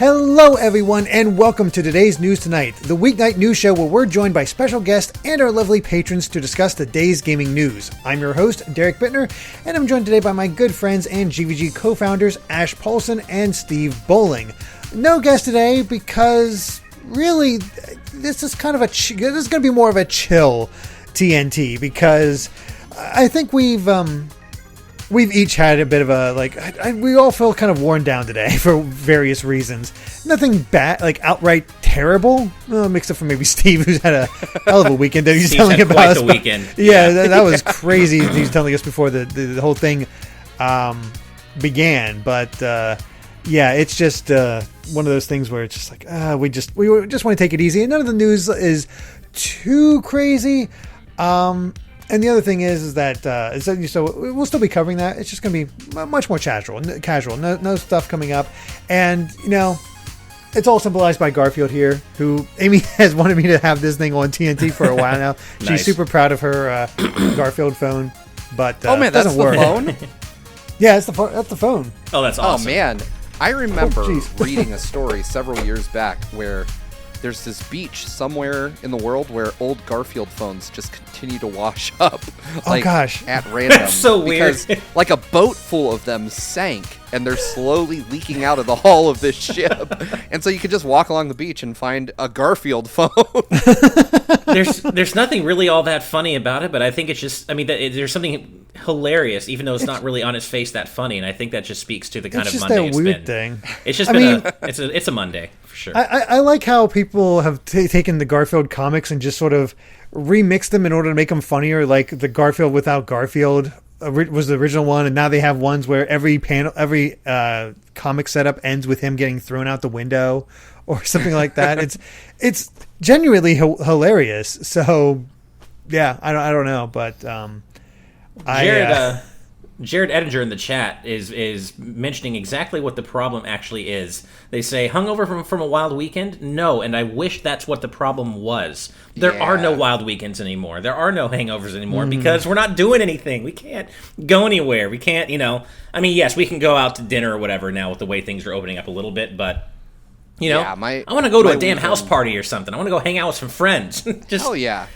Hello everyone and welcome to today's News Tonight, the weeknight news show where we're joined by special guests and our lovely patrons to discuss the day's gaming news. I'm your host, Derek Bittner, and I'm joined today by my good friends and GVG co-founders, Ash Paulson and Steve Bowling. No guest today because really this is kind of this is going to be more of a chill TNT because I think we've each had a bit of a, we all feel kind of worn down today for various reasons. Nothing bad, outright terrible, except for maybe Steve, who's had a hell of a weekend that he's telling about us. The weekend. Yeah, that was crazy. He was telling us before the whole thing began. But, yeah, it's just one of those things where it's just like, we just want to take it easy. And none of the news is too crazy. And the other thing is that so we'll still be covering that. It's just going to be much more casual. No stuff coming up. And, it's all symbolized by Garfield here, who Amy has wanted me to have this thing on TNT for a while now. Nice. She's super proud of her Garfield phone, but oh man, that's doesn't work. The phone? Yeah, that's the phone. Oh, that's awesome. Oh man, I remember reading a story several years back where there's this beach somewhere in the world where old Garfield phones just continue to wash up. At random. That's so weird. Because a boat full of them sank and they're slowly leaking out of the hull of this ship. And so you could just walk along the beach and find a Garfield phone. There's nothing really all that funny about it, but I think it's just, there's something hilarious, even though it's not really on its face that funny, and I think that just speaks to the kind of Monday it's been. It's just that weird thing. It's just it's a Monday, for sure. I like how people have taken the Garfield comics and just sort of remixed them in order to make them funnier, like the Garfield without Garfield was the original one, and now they have ones where every comic setup ends with him getting thrown out the window or something like that. It's genuinely hilarious. So yeah, I don't know, but Jared Edinger in the chat is mentioning exactly what the problem actually is. They say, hungover from a wild weekend? No, and I wish that's what the problem was. There are no wild weekends anymore. There are no hangovers anymore because we're not doing anything. We can't go anywhere. We can't, yes, we can go out to dinner or whatever now with the way things are opening up a little bit, but I want to go to a damn house party or something. I want to go hang out with some friends. Hell yeah.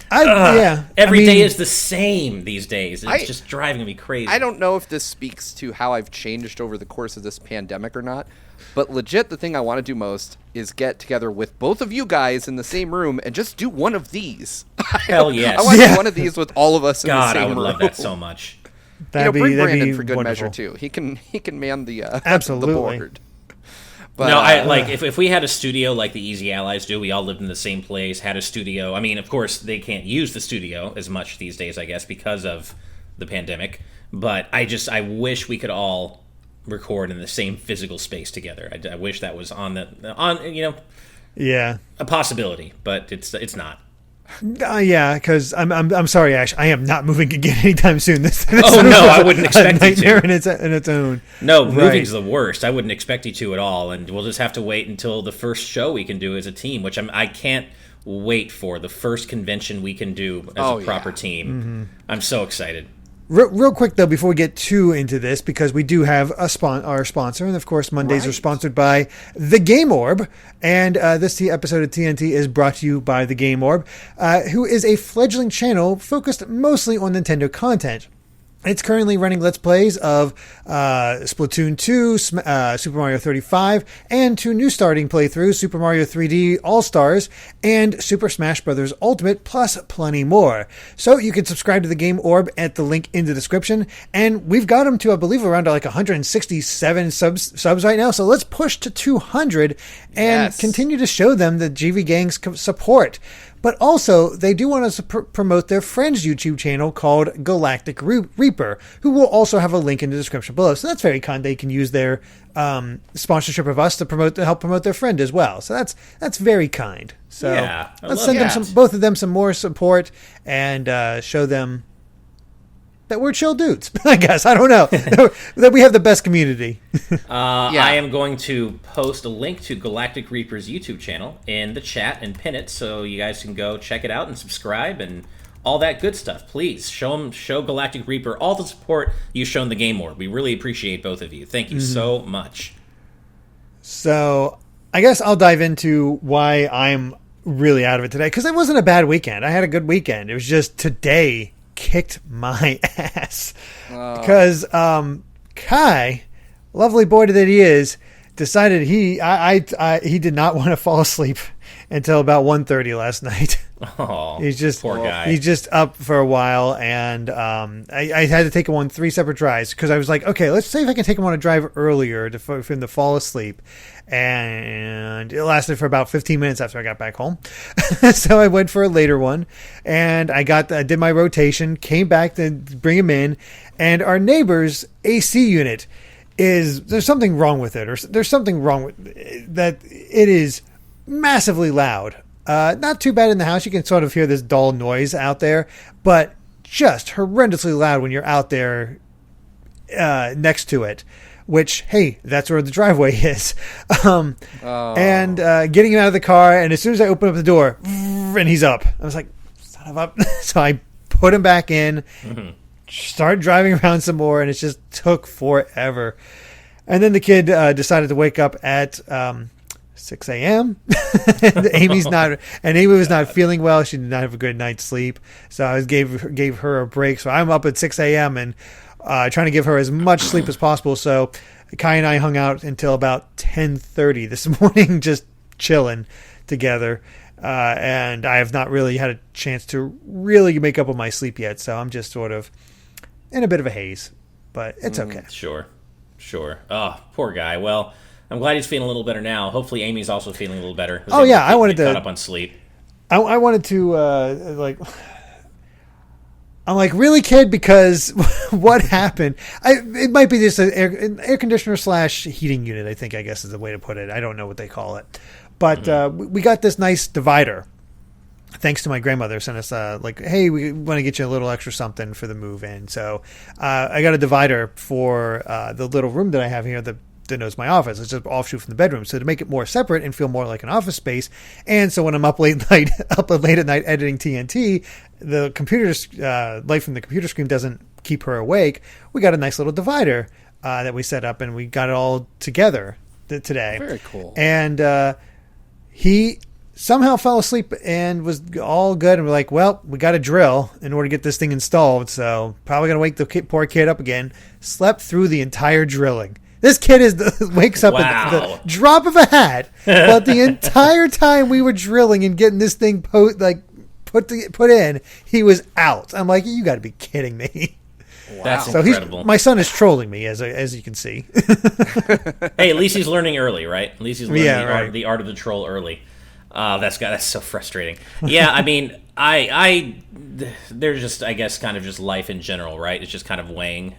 Every day is the same these days. It's just driving me crazy. I don't know if this speaks to how I've changed over the course of this pandemic or not, but legit the thing I want to do most is get together with both of you guys in the same room and just do one of these. Hell yes. I want to do one of these with all of us in the same room. God, I would love that so much. Bring Brandon for good measure too. He can man the absolutely. the board. But, no, if we had a studio like the Easy Allies do, we all lived in the same place, had a studio. I mean, of course, they can't use the studio as much these days, I guess, because of the pandemic. But I wish we could all record in the same physical space together. I wish that was a possibility, but it's not. Because I'm sorry, Ash. I am not moving again anytime soon. This I wouldn't expect you to. In its own. No, moving's the worst. I wouldn't expect you to at all, and we'll just have to wait until the first show we can do as a team, which I can't wait for. The first convention we can do as a proper team. Mm-hmm. I'm so excited. Real quick, though, before we get too into this, because we do have our sponsor, and of course, Mondays are sponsored by The Game Orb, and this episode of TNT is brought to you by The Game Orb, who is a fledgling channel focused mostly on Nintendo content. It's currently running Let's Plays of Splatoon 2, Super Mario 35, and 2 new starting playthroughs, Super Mario 3D All-Stars, and Super Smash Bros. Ultimate, plus plenty more. So you can subscribe to the Game Orb at the link in the description, and we've got them to, I believe, around 167 subs right now, so let's push to 200 and continue to show them the GV Gang's support. But also, they do want us to promote their friend's YouTube channel called Galactic Reaper, who will also have a link in the description below. So that's very kind. They can use their sponsorship of us to help promote their friend as well. So that's very kind. So let's send them both of them some more support and show them that we're chill dudes, I guess. I don't know. That we have the best community. I am going to post a link to Galactic Reaper's YouTube channel in the chat and pin it so you guys can go check it out and subscribe and all that good stuff. Please show Galactic Reaper all the support you've shown the Game Orb. We really appreciate both of you. Thank you so much. So I guess I'll dive into why I'm really out of it today, because it wasn't a bad weekend. I had a good weekend. It was just today kicked my ass because Kai, lovely boy that he is, decided he did not want to fall asleep until about 1:30 last night. Oh, he's just poor guy. He's just up for a while, and I had to take him on 3 separate drives because I was like, okay, let's see if I can take him on a drive earlier for him to fall asleep. And it lasted for about 15 minutes after I got back home. So I went for a later one, and I did my rotation, came back to bring him in, and our neighbor's AC unit there's something wrong with it, or there's something wrong with that. It is massively loud. Not too bad in the house. You can sort of hear this dull noise out there, but just horrendously loud when you're out there next to it. Which, hey, that's where the driveway is. And getting him out of the car, and as soon as I open up the door, and he's up. I was like, son of a... So I put him back in, started driving around some more, and it just took forever. And then the kid decided to wake up at 6 a.m. and Amy was not feeling well. She did not have a good night's sleep. So I gave her a break. So I'm up at 6 a.m. and trying to give her as much sleep as possible. So Kai and I hung out until about 10:30 this morning, just chilling together. And I have not really had a chance to really make up on my sleep yet. So I'm just sort of in a bit of a haze, but it's okay. Sure. Oh, poor guy. Well, I'm glad he's feeling a little better now. Hopefully Amy's also feeling a little better. Oh yeah, I wanted to caught up on sleep. I wanted to I'm like, really, kid? Because what happened? It might be just an air conditioner / heating unit, I guess is the way to put it. I don't know what they call it. But we got this nice divider. Thanks to my grandmother, sent us hey, we want to get you a little extra something for the move in. So I got a divider for the little room that I have here that knows my office. It's just offshoot from the bedroom. So to make it more separate and feel more like an office space. And so when I'm up late at night editing TNT, the computer's light from the computer screen doesn't keep her awake. We got a nice little divider that we set up, and we got it all together today. Very cool. And he somehow fell asleep and was all good. And we're like, well, we got to drill in order to get this thing installed. So probably going to wake the poor kid up again. Slept through the entire drilling. This kid wakes up at the drop of a hat. But the entire time we were drilling and getting this thing put in, he was out. I'm like, you got to be kidding me. Wow. That's incredible. My son is trolling me, as you can see. Hey, at least he's learning early, right? At least he's learning the art of the troll early. That's so frustrating. Yeah, I mean, they're just, I guess, kind of just life in general, right? It's just kind of weighing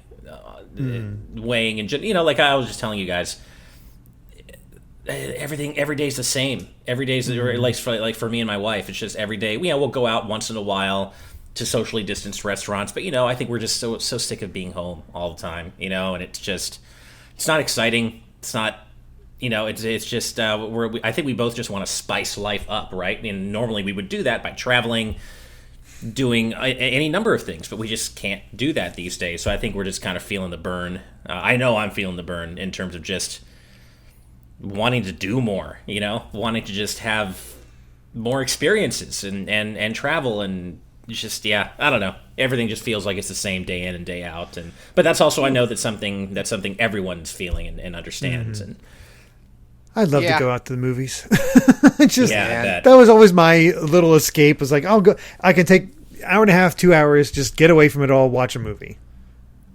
and like I was just telling you guys, every day's the same. Every day's like for me and my wife, it's just every day. We'll go out once in a while to socially distanced restaurants, but I think we're just so sick of being home all the time, and it's not exciting. It's not. It's just I think we both just want to spice life up, right? And normally we would do that by traveling, doing any number of things, but we just can't do that these days. So I think we're just kind of feeling the burn. I know I'm feeling the burn in terms of just wanting to do more, wanting to just have more experiences and travel and just, I don't know. Everything just feels like it's the same day in and day out. But that's also, I know that's something everyone's feeling and understands. And I'd love to go out to the movies. That was always my little escape. Was like, I'll go. I can take an hour and a half, 2 hours, just get away from it all, watch a movie.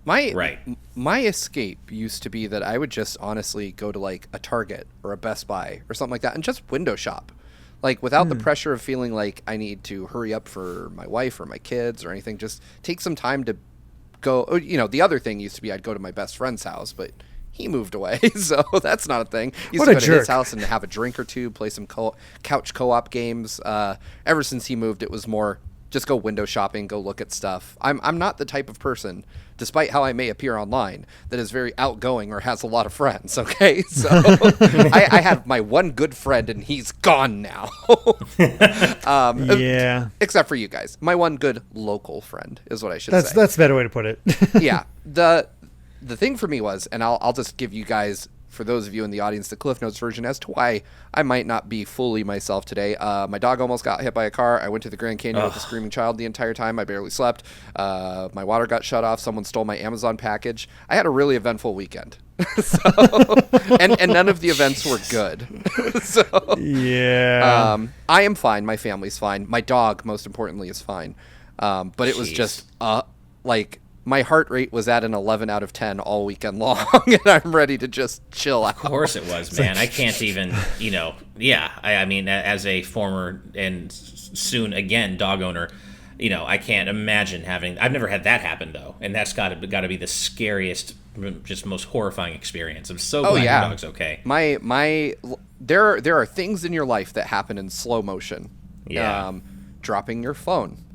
My escape used to be that I would just honestly go to like a Target or a Best Buy or something like that and just window shop. Like without the pressure of feeling like I need to hurry up for my wife or my kids or anything. Just take some time to go. The other thing used to be I'd go to my best friend's house, but he moved away, so that's not a thing. Used to go to his house and have a drink or two, play some couch co-op games. Ever since he moved, it was more just go window shopping, go look at stuff. I'm not the type of person, despite how I may appear online, that is very outgoing or has a lot of friends, okay? So I have my one good friend, and he's gone now. Except for you guys. My one good local friend is what I should say. That's a better way to put it. Yeah. The thing for me was, and I'll just give you guys for those of you in the audience, the Cliff Notes version as to why I might not be fully myself today. My dog almost got hit by a car. I went to the Grand Canyon with a screaming child the entire time. I barely slept. My water got shut off. Someone stole my Amazon package. I had a really eventful weekend. and none of the events were good. So yeah, I am fine. My family's fine. My dog, most importantly, is fine. But it was just like my heart rate was at an 11 out of 10 all weekend long, and I'm ready to just chill out. Of course it was, man. I can't even, I mean, as a former and soon again dog owner, I can't imagine having. I've never had that happen though, and that's got to be the scariest, just most horrifying experience. I'm so glad your dog's okay. There are things in your life that happen in slow motion. Yeah. Dropping your phone.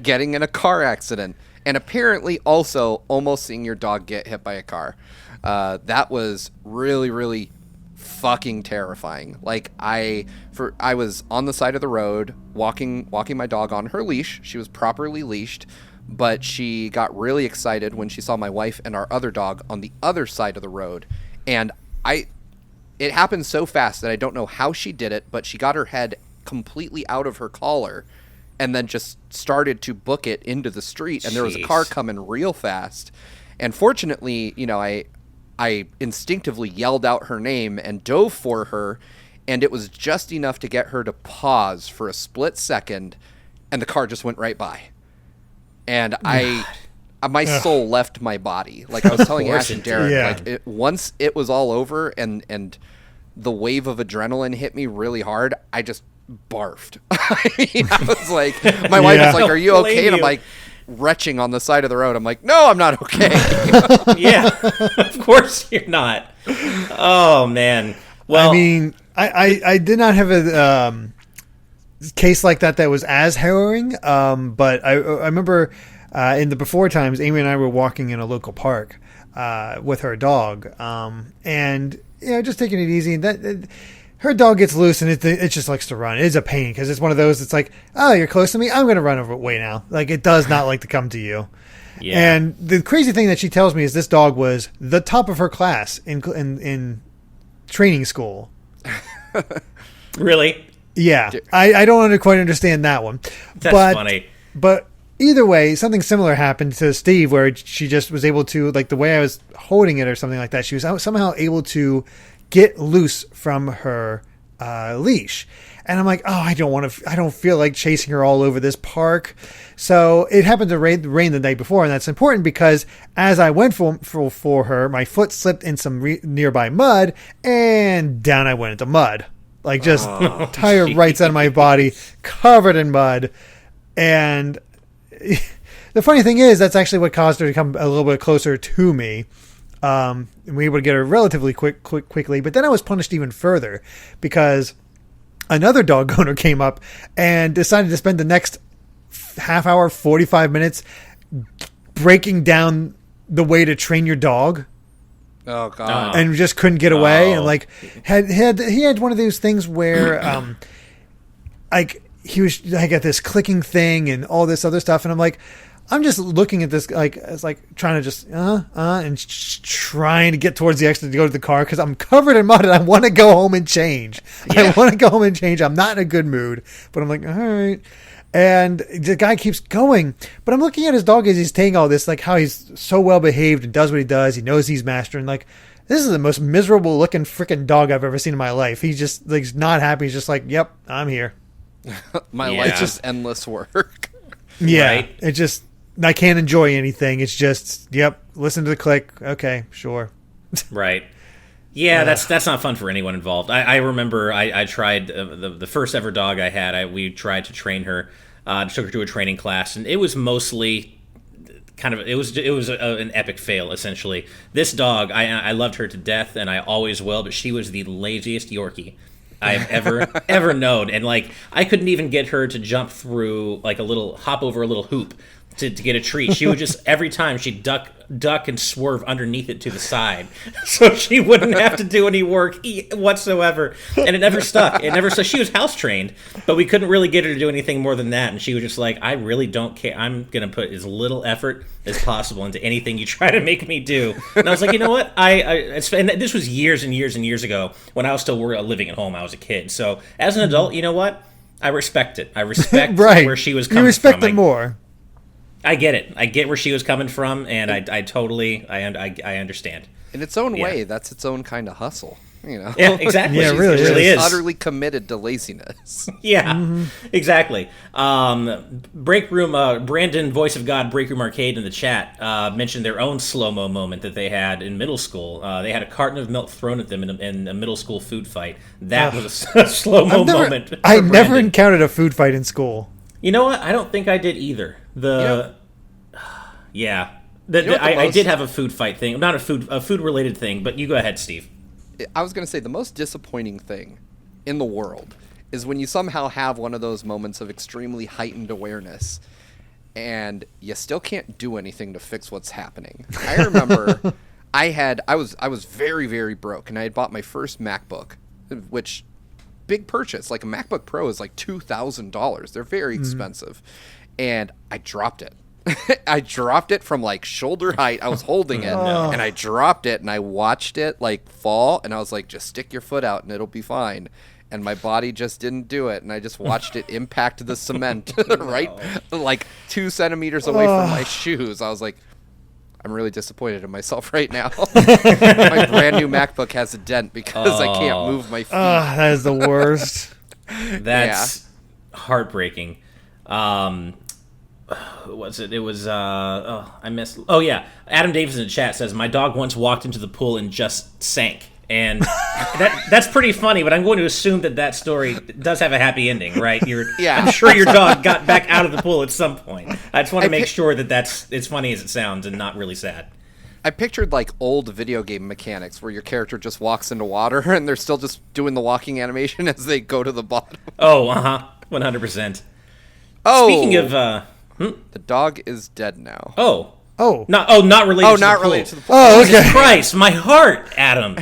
getting in a car accident, and apparently also almost seeing your dog get hit by a car. That was really, really fucking terrifying. Like I was on the side of the road walking my dog on her leash. She was properly leashed, but she got really excited when she saw my wife and our other dog on the other side of the road, and it happened so fast that I don't know how she did it, but she got her head completely out of her collar and then just started to book it into the street, and there was a car coming real fast, and fortunately I instinctively yelled out her name and dove for her, and it was just enough to get her to pause for a split second, and the car just went right by, and my soul left my body. Like I was telling Ash and Derek, like once it was all over and the wave of adrenaline hit me really hard, I just barfed. I was like, my wife was like, "Are you okay?" And I'm like, retching on the side of the road. I'm like, "No, I'm not okay." Yeah, of course you're not. Oh man. Well, I mean, I did not have a case like that was as harrowing. But I remember in the before times, Amy and I were walking in a local park with her dog, and just taking it easy. And her dog gets loose, and it just likes to run. It's a pain because it's one of those. It's like, oh, you're close to me. I'm going to run away now. Like, it does not like to come to you. Yeah. And the crazy thing that she tells me is this dog was the top of her class in training school. Really? Yeah. I don't quite understand that one. That's funny. But either way, something similar happened to Steve, where she just was able to, like the way I was holding it or something like that, she was somehow able to get loose from her leash. And I'm like, oh, I don't feel like chasing her all over this park. So it happened to rain the night before, and that's important because as I went for her, my foot slipped in some nearby mud, and down I went into mud. Like just entire right side of my body covered in mud. And the funny thing is, that's actually what caused her to come a little bit closer to me. And we were able to get her relatively quickly, but then I was punished even further because another dog owner came up and decided to spend the next half hour, 45 minutes breaking down the way to train your dog. Oh God! And just couldn't get away, and like he had one of those things where like he was like at this clicking thing and all this other stuff, and I'm like, I'm just looking at this like it's like trying to just and trying to get towards the exit to go to the car because I'm covered in mud and I want to go home and change. Yeah. I want to go home and change. I'm not in a good mood, but I'm like, all right. And the guy keeps going, but I'm looking at his dog as he's saying all this, like how he's so well behaved and does what he does. He knows he's mastering. Like, this is the most miserable looking freaking dog I've ever seen in my life. He's just like he's not happy. He's just like, yep, I'm here. My life's just endless work. Yeah, right? It just. I can't enjoy anything. It's just, yep, listen to the click. Okay, sure. Right. Yeah, that's not fun for anyone involved. I remember I tried the first ever dog I had. We tried to train her, took her to a training class, and it was mostly kind of it was an epic fail essentially. This dog, I loved her to death, and I always will, but she was the laziest Yorkie I've ever known, and like I couldn't even get her to jump through hop over a little hoop to get a treat. She would just, every time, she'd duck and swerve underneath it to the side so she wouldn't have to do any work whatsoever. And it never stuck. She was house trained, but we couldn't really get her to do anything more than that. And she was just like, I really don't care. I'm going to put as little effort as possible into anything you try to make me do. And I was like, you know what? And this was years and years and years ago when I was still living at home. I was a kid. So as an adult, you know what? I respect it. I respect right. where she was coming from. You respect it more. I get it. I get where she was coming from, and I totally understand. In its own way, that's its own kind of hustle. You know? Yeah, exactly. Yeah, it really is. Utterly committed to laziness. Yeah, exactly. Break Room, Brandon, Voice of God, Break Room Arcade in the chat mentioned their own slow-mo moment that they had in middle school. They had a carton of milk thrown at them in a middle school food fight. That was a slow-mo moment. I never encountered a food fight in school. You know what? I don't think I did either. Yeah. I did have a food fight thing. Not a food-related thing, but you go ahead, Steve. I was going to say the most disappointing thing in the world is when you somehow have one of those moments of extremely heightened awareness and you still can't do anything to fix what's happening. I remember I was very, very broke, and I had bought my first MacBook, which big purchase. Like a MacBook Pro is like $2,000. They're very expensive. And I dropped it. I dropped it from like shoulder height. I was holding it and I dropped it and I watched it like fall, and I was like, just stick your foot out and it'll be fine. And my body just didn't do it, and I just watched it impact the cement right like 2 centimeters away from my shoes. I was like, I'm really disappointed in myself right now. My brand new MacBook has a dent because I can't move my feet. That is the worst. That's heartbreaking. What was it? It was, I missed. Oh, yeah. Adam Davis in the chat says, my dog once walked into the pool and just sank. And that's pretty funny, but I'm going to assume that story does have a happy ending, right? I'm sure your dog got back out of the pool at some point. I just want to make sure that's as funny as it sounds and not really sad. I pictured like old video game mechanics where your character just walks into water and they're still just doing the walking animation as they go to the bottom. Oh, 100%. Oh, speaking of, the dog is dead now. Not related. Not related to the pool. Oh, okay. Jesus Christ, my heart, Adam.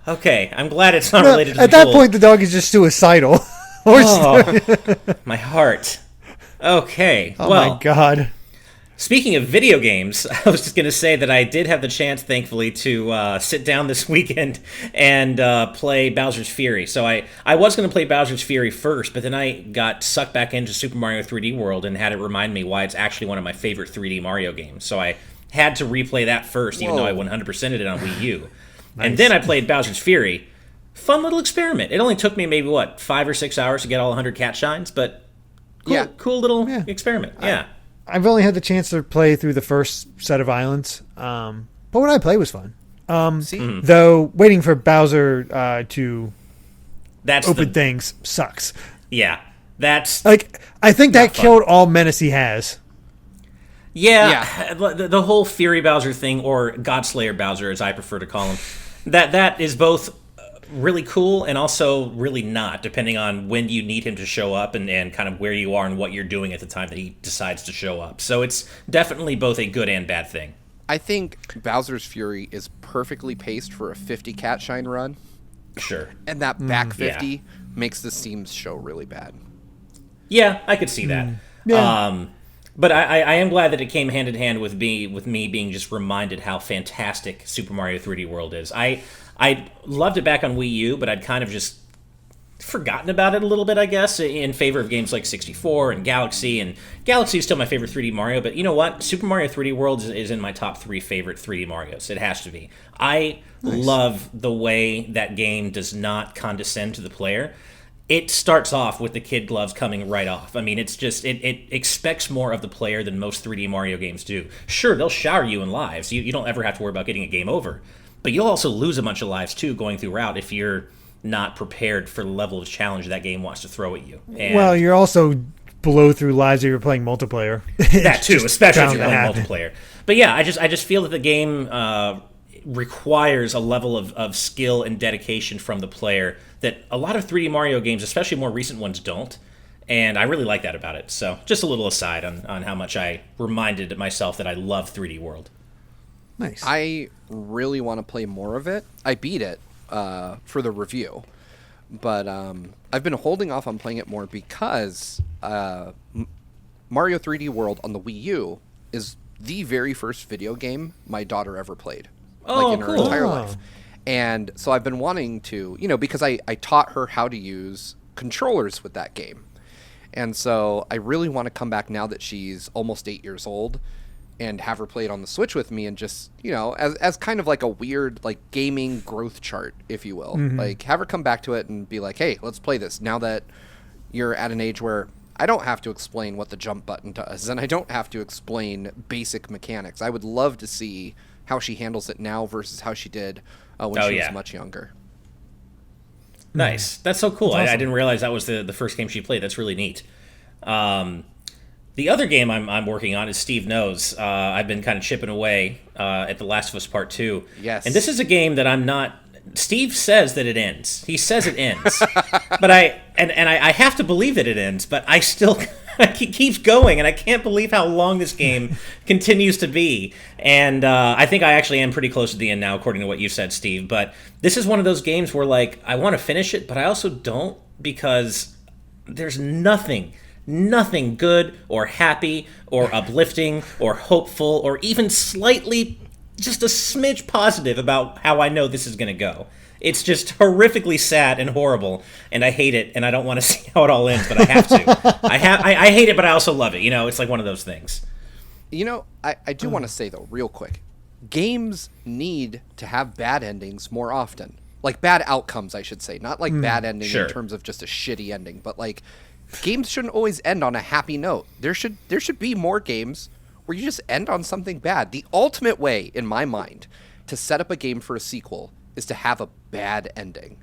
Okay, I'm glad it's not related to the At that pool. point, the dog is just suicidal. My heart. Okay. Oh my God. Speaking of video games, I was just going to say that I did have the chance, thankfully, to sit down this weekend and play Bowser's Fury. So I was going to play Bowser's Fury first, but then I got sucked back into Super Mario 3D World and had it remind me why it's actually one of my favorite 3D Mario games. So I had to replay that first, even though I 100%ed it on Wii U. Nice. And then I played Bowser's Fury. Fun little experiment. It only took me maybe, 5 or 6 hours to get all 100 cat shines, but cool little experiment. Yeah. I've only had the chance to play through the first set of islands, but what I played was fun. Though waiting for Bowser to open things sucks. Yeah, that's I think that killed all menace he has. Yeah. The whole Fury Bowser thing, or Godslayer Bowser, as I prefer to call him, that is both really cool and also really not, depending on when you need him to show up and kind of where you are and what you're doing at the time that he decides to show up. So it's definitely both a good and bad thing. I think Bowser's Fury is perfectly paced for a 50 cat shine run. Sure. And that back 50 makes the seams show really bad. Yeah, I could see that. Yeah. But I am glad that it came hand in hand with me being just reminded how fantastic Super Mario 3D World is. I loved it back on Wii U, but I'd kind of just forgotten about it a little bit, I guess, in favor of games like 64 and Galaxy. And Galaxy is still my favorite 3D Mario, but you know what? Super Mario 3D World is in my top 3 favorite 3D Marios. It has to be. I love the way that game does not condescend to the player. It starts off with the kid gloves coming right off. I mean, it's just, it expects more of the player than most 3D Mario games do. Sure, they'll shower you in lives. You don't ever have to worry about getting a game over. But you'll also lose a bunch of lives, too, going through route if you're not prepared for the level of challenge that game wants to throw at you. And well, you're also blow through lives if you're playing multiplayer. That, too, especially if you're playing multiplayer. But yeah, I just feel that the game requires a level of skill and dedication from the player that a lot of 3D Mario games, especially more recent ones, don't. And I really like that about it. So just a little aside on how much I reminded myself that I love 3D World. Nice. I really want to play more of it. I beat it for the review, but I've been holding off on playing it more because Mario 3D World on the Wii U is the very first video game my daughter ever played. In her entire life. And so I've been wanting to, because I taught her how to use controllers with that game. And so I really want to come back now that she's almost 8 years old and have her play it on the Switch with me and just, as kind of like a weird, like, gaming growth chart, if you will. Mm-hmm. Like, have her come back to it and be like, hey, let's play this now that you're at an age where I don't have to explain what the jump button does and I don't have to explain basic mechanics. I would love to see how she handles it now versus how she did when she was much younger. Nice. That's so cool. That's awesome. I didn't realize that was the first game she played. That's really neat. The other game I'm working on, as Steve knows, I've been kind of chipping away at The Last of Us Part 2. Yes. And this is a game that I'm not... Steve says that it ends. He says it ends. But I have to believe that it ends, but I still... it keeps going, and I can't believe how long this game continues to be. And I think I actually am pretty close to the end now, according to what you said, Steve. But this is one of those games where, like, I want to finish it, but I also don't, because there's nothing good or happy or uplifting or hopeful or even slightly just a smidge positive about how I know this is going to go. It's just horrifically sad and horrible, and I hate it, and I don't want to see how it all ends, but I have to. I hate it, but I also love it. It's like one of those things. I do want to say, though, real quick, games need to have bad endings more often. Like, bad outcomes, I should say. Not like bad ending in terms of just a shitty ending, but, like, games shouldn't always end on a happy note. There should be more games where you just end on something bad. The ultimate way, in my mind, to set up a game for a sequel is to have a bad ending.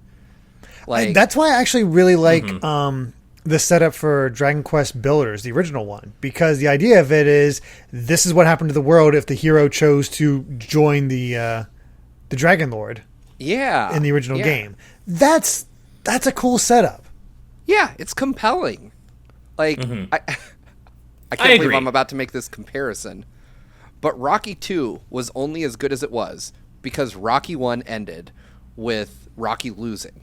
Like, that's why I actually really like the setup for Dragon Quest Builders, the original one, because the idea of it is this is what happened to the world if the hero chose to join the Dragon Lord. Yeah, in the original game. That's a cool setup. Yeah, it's compelling. Like, I can't believe I'm about to make this comparison, but Rocky 2 was only as good as it was because Rocky 1 ended with Rocky losing.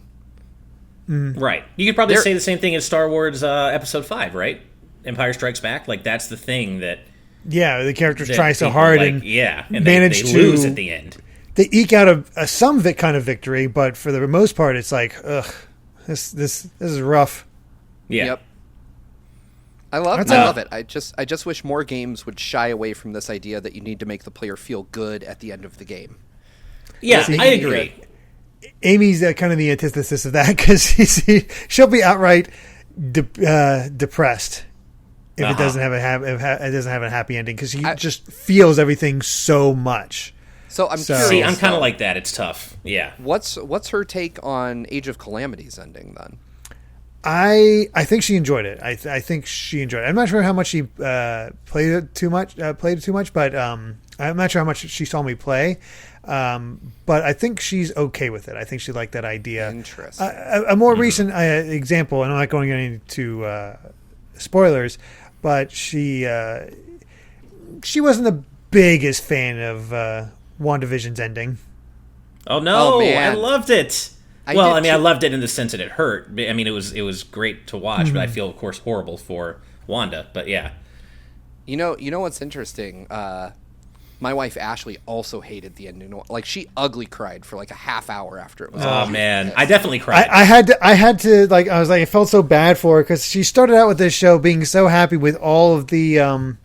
Right. You could probably say the same thing as Star Wars Episode 5, right? Empire Strikes Back. Like, that's the thing that... Yeah, the characters try so hard and manage they lose at the end. They eke out a some kind of victory, but for the most part, it's like, ugh, this is rough. Yeah. Yep. I love it. I just wish more games would shy away from this idea that you need to make the player feel good at the end of the game. Yeah, I agree. Amy's kind of the antithesis of that because she'll be outright depressed if it doesn't have a happy ending because she just feels everything so much. So I'm curious. See, I'm kind of like that. It's tough. Yeah. What's her take on Age of Calamity's ending then? I think she enjoyed it. I think she enjoyed it. I'm not sure how much she played it too much, but I'm not sure how much she saw me play. But I think she's okay with it. I think she liked that idea. Interesting. A more recent example, and I'm not going into spoilers, but she wasn't the biggest fan of WandaVision's ending. Oh no! Oh, man. I loved it. I loved it in the sense that it hurt. I mean, it was great to watch, but I feel, of course, horrible for Wanda. But yeah, you know what's interesting? My wife Ashley also hated the ending. Like, she ugly cried for like a half hour after it was. Oh man, I definitely cried. I had to I felt so bad for her because she started out with this show being so happy with all of the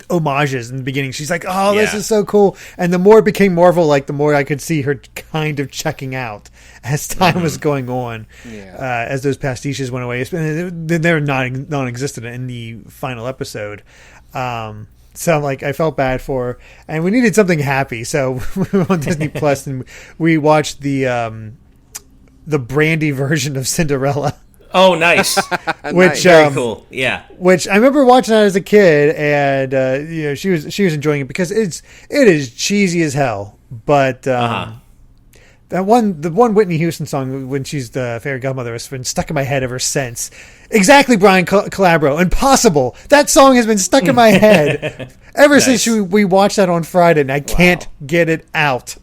homages in the beginning. She's like, "Oh, this is so cool!" And the more it became Marvel, like the more I could see her kind of checking out as time was going on. Yeah. As those pastiches went away, they're non-existent in the final episode. So I felt bad for her, and we needed something happy. So we were on Disney Plus, and we watched the Brandy version of Cinderella. Oh, nice! Which very cool. Yeah. Which I remember watching that as a kid, and she was enjoying it because it is cheesy as hell, but the one Whitney Houston song when she's the fairy godmother has been stuck in my head ever since. Exactly, Brian Calabro. Impossible. That song has been stuck in my head ever since we watched that on Friday, and I can't get it out.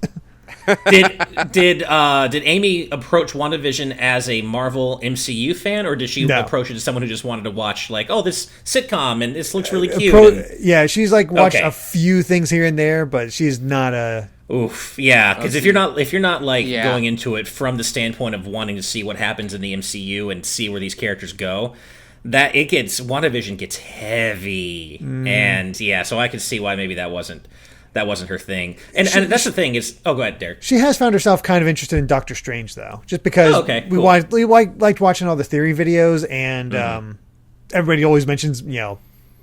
Did Amy approach WandaVision as a Marvel MCU fan, or did she approach it as someone who just wanted to watch this sitcom and this looks really cute? Yeah, she's watched a few things here and there, but she's not a. Oof, yeah, because if you're not going into it from the standpoint of wanting to see what happens in the MCU and see where these characters go, WandaVision gets heavy, and so I could see why maybe that wasn't her thing. And that's the thing is... Oh, go ahead, Derek. She has found herself kind of interested in Doctor Strange, though. Just because we liked watching all the theory videos, and everybody always mentions,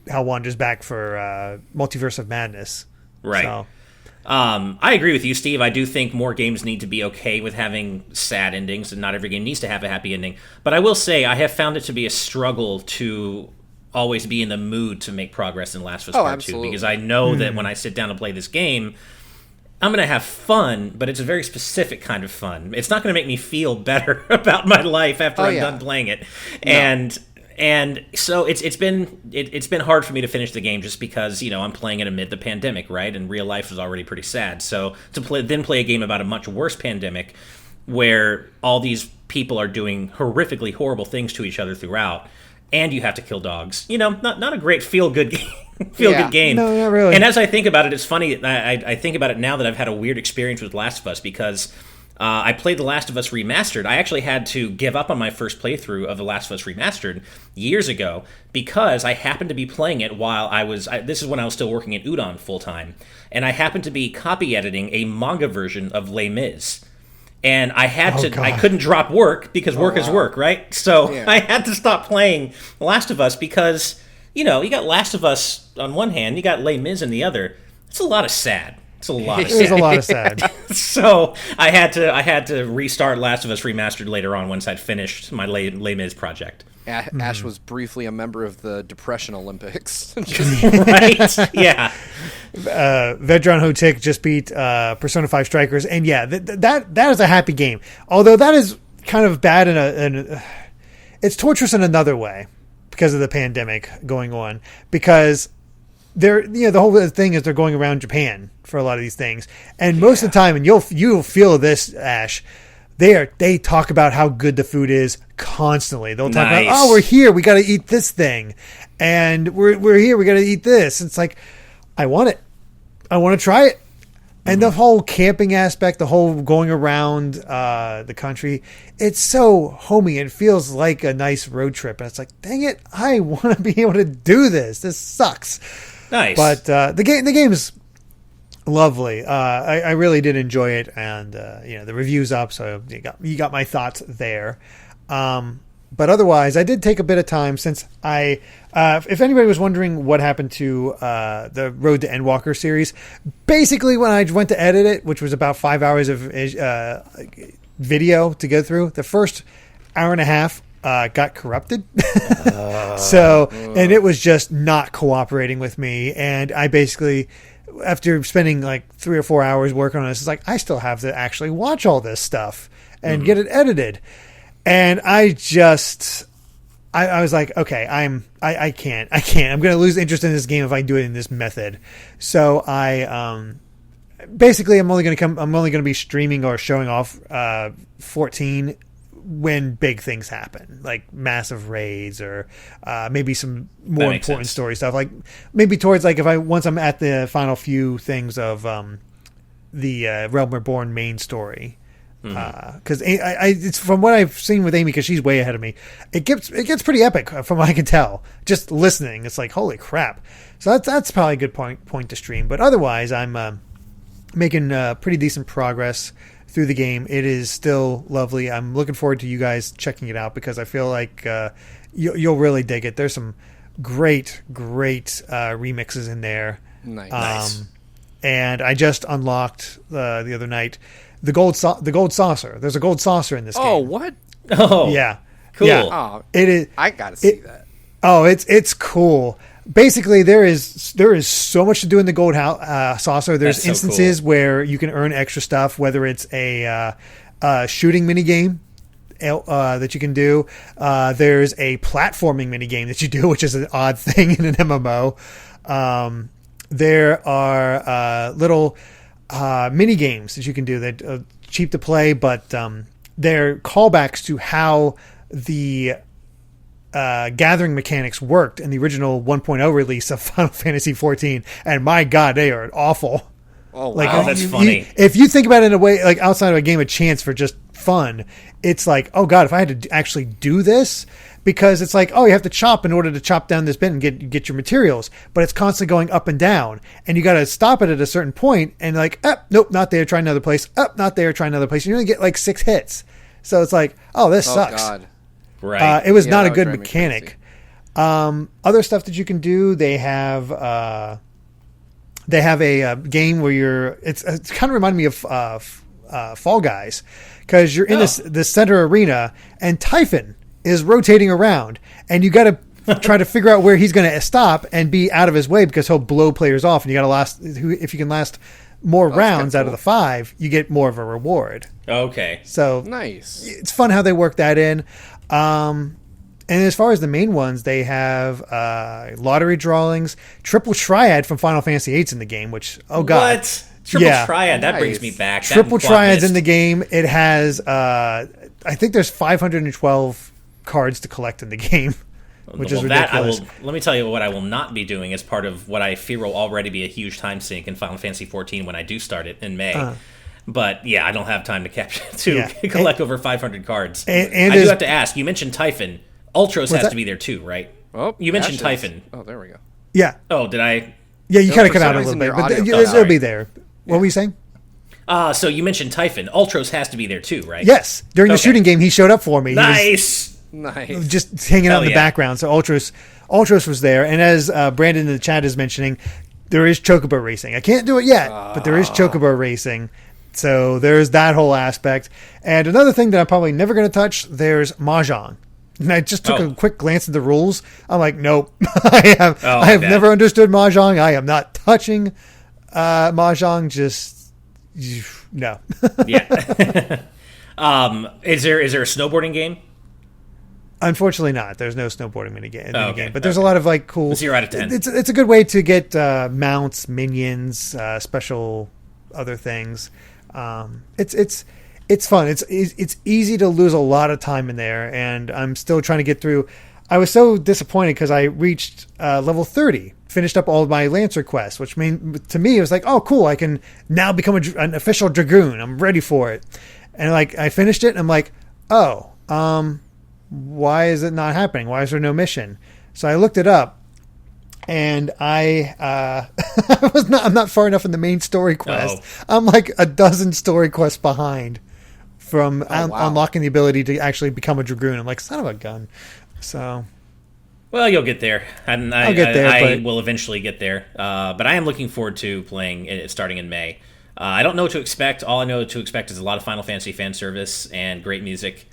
how Wanda's back for Multiverse of Madness. Right. So. I agree with you, Steve. I do think more games need to be okay with having sad endings, and not every game needs to have a happy ending. But I will say, I have found it to be a struggle to always be in the mood to make progress in Last of Us Part 2, because I know that when I sit down and play this game, I'm going to have fun, but it's a very specific kind of fun. It's not going to make me feel better about my life after I'm done playing it. No. And so it's been hard for me to finish the game just because, I'm playing it amid the pandemic, right? And real life was already pretty sad. So to play a game about a much worse pandemic where all these people are doing horrifically horrible things to each other throughout, and you have to kill dogs. Not a great feel-good game. Good game. No, not really. And as I think about it, it's funny. I think about it now that I've had a weird experience with Last of Us because I played The Last of Us Remastered. I actually had to give up on my first playthrough of The Last of Us Remastered years ago because I happened to be playing it while this is when I was still working at Udon full-time, and I happened to be copy editing a manga version of Les Mis. And I couldn't drop work because work is work, right? So I had to stop playing The Last of Us because, you got Last of Us on one hand, you got Les Mis on the other. It's a lot of sad. There's a lot of sad. So I had to restart Last of Us Remastered later on once I'd finished my Les Mis project. Ash was briefly a member of the Depression Olympics. Right? Yeah. Vedran Hotik just beat Persona 5 Strikers, and that is a happy game. Although that is kind of bad it's torturous in another way because of the pandemic going on. Because the whole thing is they're going around Japan for a lot of these things, and most of the time, and you'll feel this, Ash. They talk about how good the food is constantly. They'll talk about, we're here, we got to eat this thing, and we're here, we got to eat this. It's like, I want it, I want to try it, and the whole camping aspect, the whole going around the country, it's so homey. It feels like a nice road trip, and it's like, dang it, I want to be able to do this. This sucks. Nice, but the game is lovely. I really did enjoy it, and the review's up, so you got my thoughts there. But otherwise, I did take a bit of time since if anybody was wondering what happened to the Road to Endwalker series, basically when I went to edit it, which was about 5 hours of video to go through, the first hour and a half got corrupted. And it was just not cooperating with me, and I basically, after spending 3 or 4 hours working on this, it's like I still have to actually watch all this stuff and get it edited. And I was like, okay, I can't. I'm going to lose interest in this game if I do it in this method. So I basically I'm only going to be streaming or showing off 14 when big things happen, like massive raids or maybe some more important story stuff, like maybe towards once I'm at the final few things of the Realm Reborn main story, because it's from what I've seen with Amy, because she's way ahead of me, it gets pretty epic from what I can tell just listening. It's like, holy crap. So that's probably a good point to stream, but otherwise I'm making pretty decent progress through the game. It is still lovely. I'm looking forward to you guys checking it out because I feel like you'll really dig it. There's some great remixes in there. Nice. And I just unlocked the other night the gold saucer. There's a gold saucer in this game. Oh, what? Oh, yeah, cool. Yeah. Oh, it is. I gotta see that. Oh, it's cool. basically, there is so much to do in the gold saucer. There's instances where you can earn extra stuff, whether it's a shooting mini game that you can do. There's a platforming mini game that you do, which is an odd thing in an MMO. There are little mini games that you can do that are cheap to play, but they're callbacks to how the gathering mechanics worked in the original 1.0 release of Final Fantasy 14, and my God, they are awful. Oh, wow. Like, that's funny. If you think about it in a way, like outside of a game of chance for just fun, it's like, oh God, if I had to actually do this, because it's like, oh, you have to chop in order to chop down this bit and get your materials, but it's constantly going up and down, and you got to stop it at a certain point, and like, nope, not there, try another place, not there, try another place. You only get like 6 hits, so it's like, oh, this sucks. God. Right. It was not a good mechanic. Other stuff that you can do, they have a game where it's kind of reminded me of Fall Guys, because you're in this center arena, and Typhon is rotating around, and you got to try to figure out where he's going to stop and be out of his way, because he'll blow players off, and you got to last. If you can last more rounds out of the 5, you get more of a reward. Okay. So nice. It's fun how they work that in. And as far as the main ones, they have lottery drawings, Triple Triad from Final Fantasy VIII's in the game, which, oh God. What? Triple Triad, that brings me back. Triple Triad's in the game. It has, I think there's 512 cards to collect in the game, which is ridiculous. Let me tell you what I will not be doing as part of what I fear will already be a huge time sink in Final Fantasy 14 when I do start it in May. But yeah, I don't have time to collect over 500 cards. And I do have to ask, you mentioned Typhon. Ultros has to be there too, right? Oh, you mentioned Typhon. Oh, there we go. Yeah. Oh, did I? Yeah, you kind of cut out a little bit, but it'll be there. What were you saying? So you mentioned Typhon. Ultros has to be there too, right? Yes. During the shooting game, he showed up for me. Nice. Nice. Just hanging out in the background. So Ultros was there. And as Brandon in the chat is mentioning, there is Chocobo racing. I can't do it yet, but there is Chocobo racing. So there's that whole aspect. And another thing that I'm probably never going to touch, there's Mahjong. And I just took a quick glance at the rules. I'm like, nope. I have never understood Mahjong. I am not touching Mahjong. Just no. Yeah. Is there a snowboarding game? Unfortunately not. There's no snowboarding minigame. But there's a lot of like cool 0 out of 10. It's a good way to get mounts, minions, special other things. It's fun. It's easy to lose a lot of time in there, and I'm still trying to get through. I was so disappointed because I reached level 30, finished up all of my Lancer quests, which to me it was like, oh cool, I can now become an official Dragoon. I'm ready for it. And like I finished it, and I'm like, oh, why is it not happening? Why is there no mission? So I looked it up, and I'm not far enough in the main story quest. I'm like a dozen story quests behind from unlocking the ability to actually become a Dragoon. I'm like, son of a gun. So, well, you'll get there, and I'll get there. I will eventually get there. But I am looking forward to playing it starting in May. I don't know what to expect. All I know to expect is a lot of Final Fantasy fan service and great music,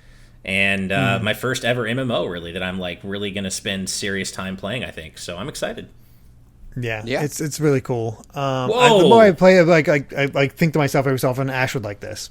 and my first ever MMO really that I'm like really going to spend serious time playing. I think so. I'm excited. Yeah. It's really cool. The more I play it, I think to myself every so often, Ash would like this.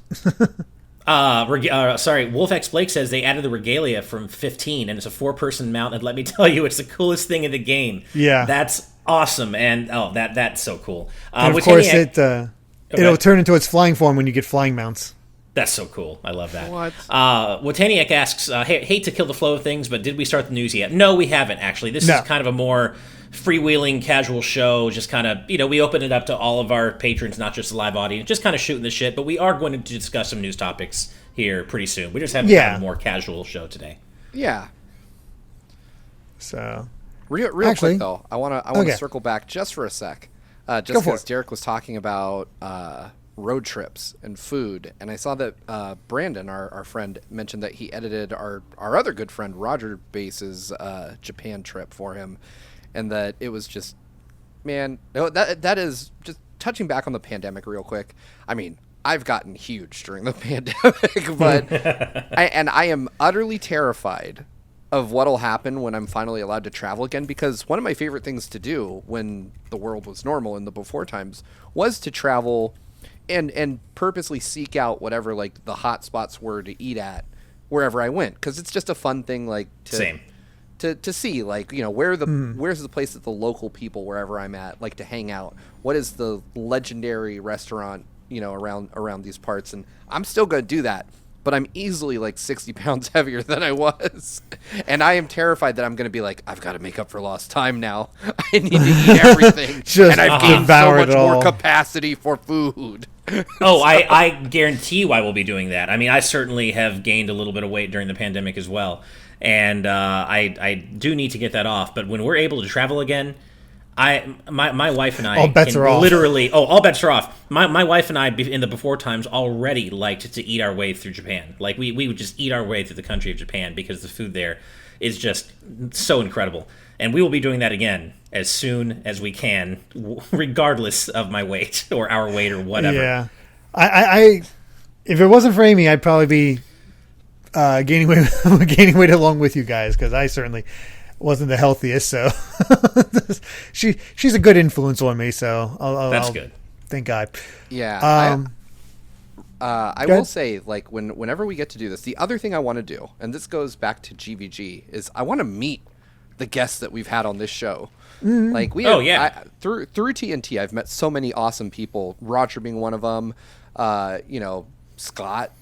Sorry, Wolf X Blake says they added the regalia from 15, and it's a 4-person mount, and let me tell you, it's the coolest thing in the game. Yeah. That's awesome, and that's so cool. And of course, it'll turn into its flying form when you get flying mounts. That's so cool. I love that. What? Wataniac asks, hate to kill the flow of things, but did we start the news yet? No, we haven't, actually. This is kind of a more freewheeling, casual show. Just kind of, we open it up to all of our patrons, not just the live audience, just kind of shooting the shit. But we are going to discuss some news topics here pretty soon. We just have a more casual show today. Yeah. So, real quick, though, I want to circle back just for a sec. Just because Derek was talking about road trips and food, and I saw that Brandon, our friend, mentioned that he edited our other good friend Roger Base's Japan trip for him, and that it was just, man, that is just touching back on the pandemic real quick. I mean, I've gotten huge during the pandemic, but I am utterly terrified of what'll happen when I'm finally allowed to travel again, because one of my favorite things to do when the world was normal in the before times was to travel and purposely seek out whatever like the hot spots were to eat at wherever I went, because it's just a fun thing like to see, like, you know, where's the place that the local people wherever I'm at like to hang out, what is the legendary restaurant, you know, around these parts. And I'm still going to do that, but I'm easily like 60 pounds heavier than I was. And I am terrified that I'm going to be like, I've got to make up for lost time now. I need to eat everything. And I've gained so much more capacity for food. Oh, I guarantee you I will be doing that. I mean, I certainly have gained a little bit of weight during the pandemic as well. And I do need to get that off. But when we're able to travel again, my wife and I all bets are off. Literally, all bets are off. My wife and I in the before times already liked to eat our way through Japan. Like we would just eat our way through the country of Japan because the food there is just so incredible. And we will be doing that again as soon as we can, regardless of my weight or our weight or whatever. Yeah, I if it wasn't for Amy, I'd probably be gaining weight along with you guys, because I certainly wasn't the healthiest. So she's a good influence on me. So that's good. Thank God. Yeah. I will say, like, whenever we get to do this, the other thing I want to do, and this goes back to GVG, is I want to meet the guests that we've had on this show. Mm-hmm. Like through TNT, I've met so many awesome people. Roger being one of them. You know, Scott,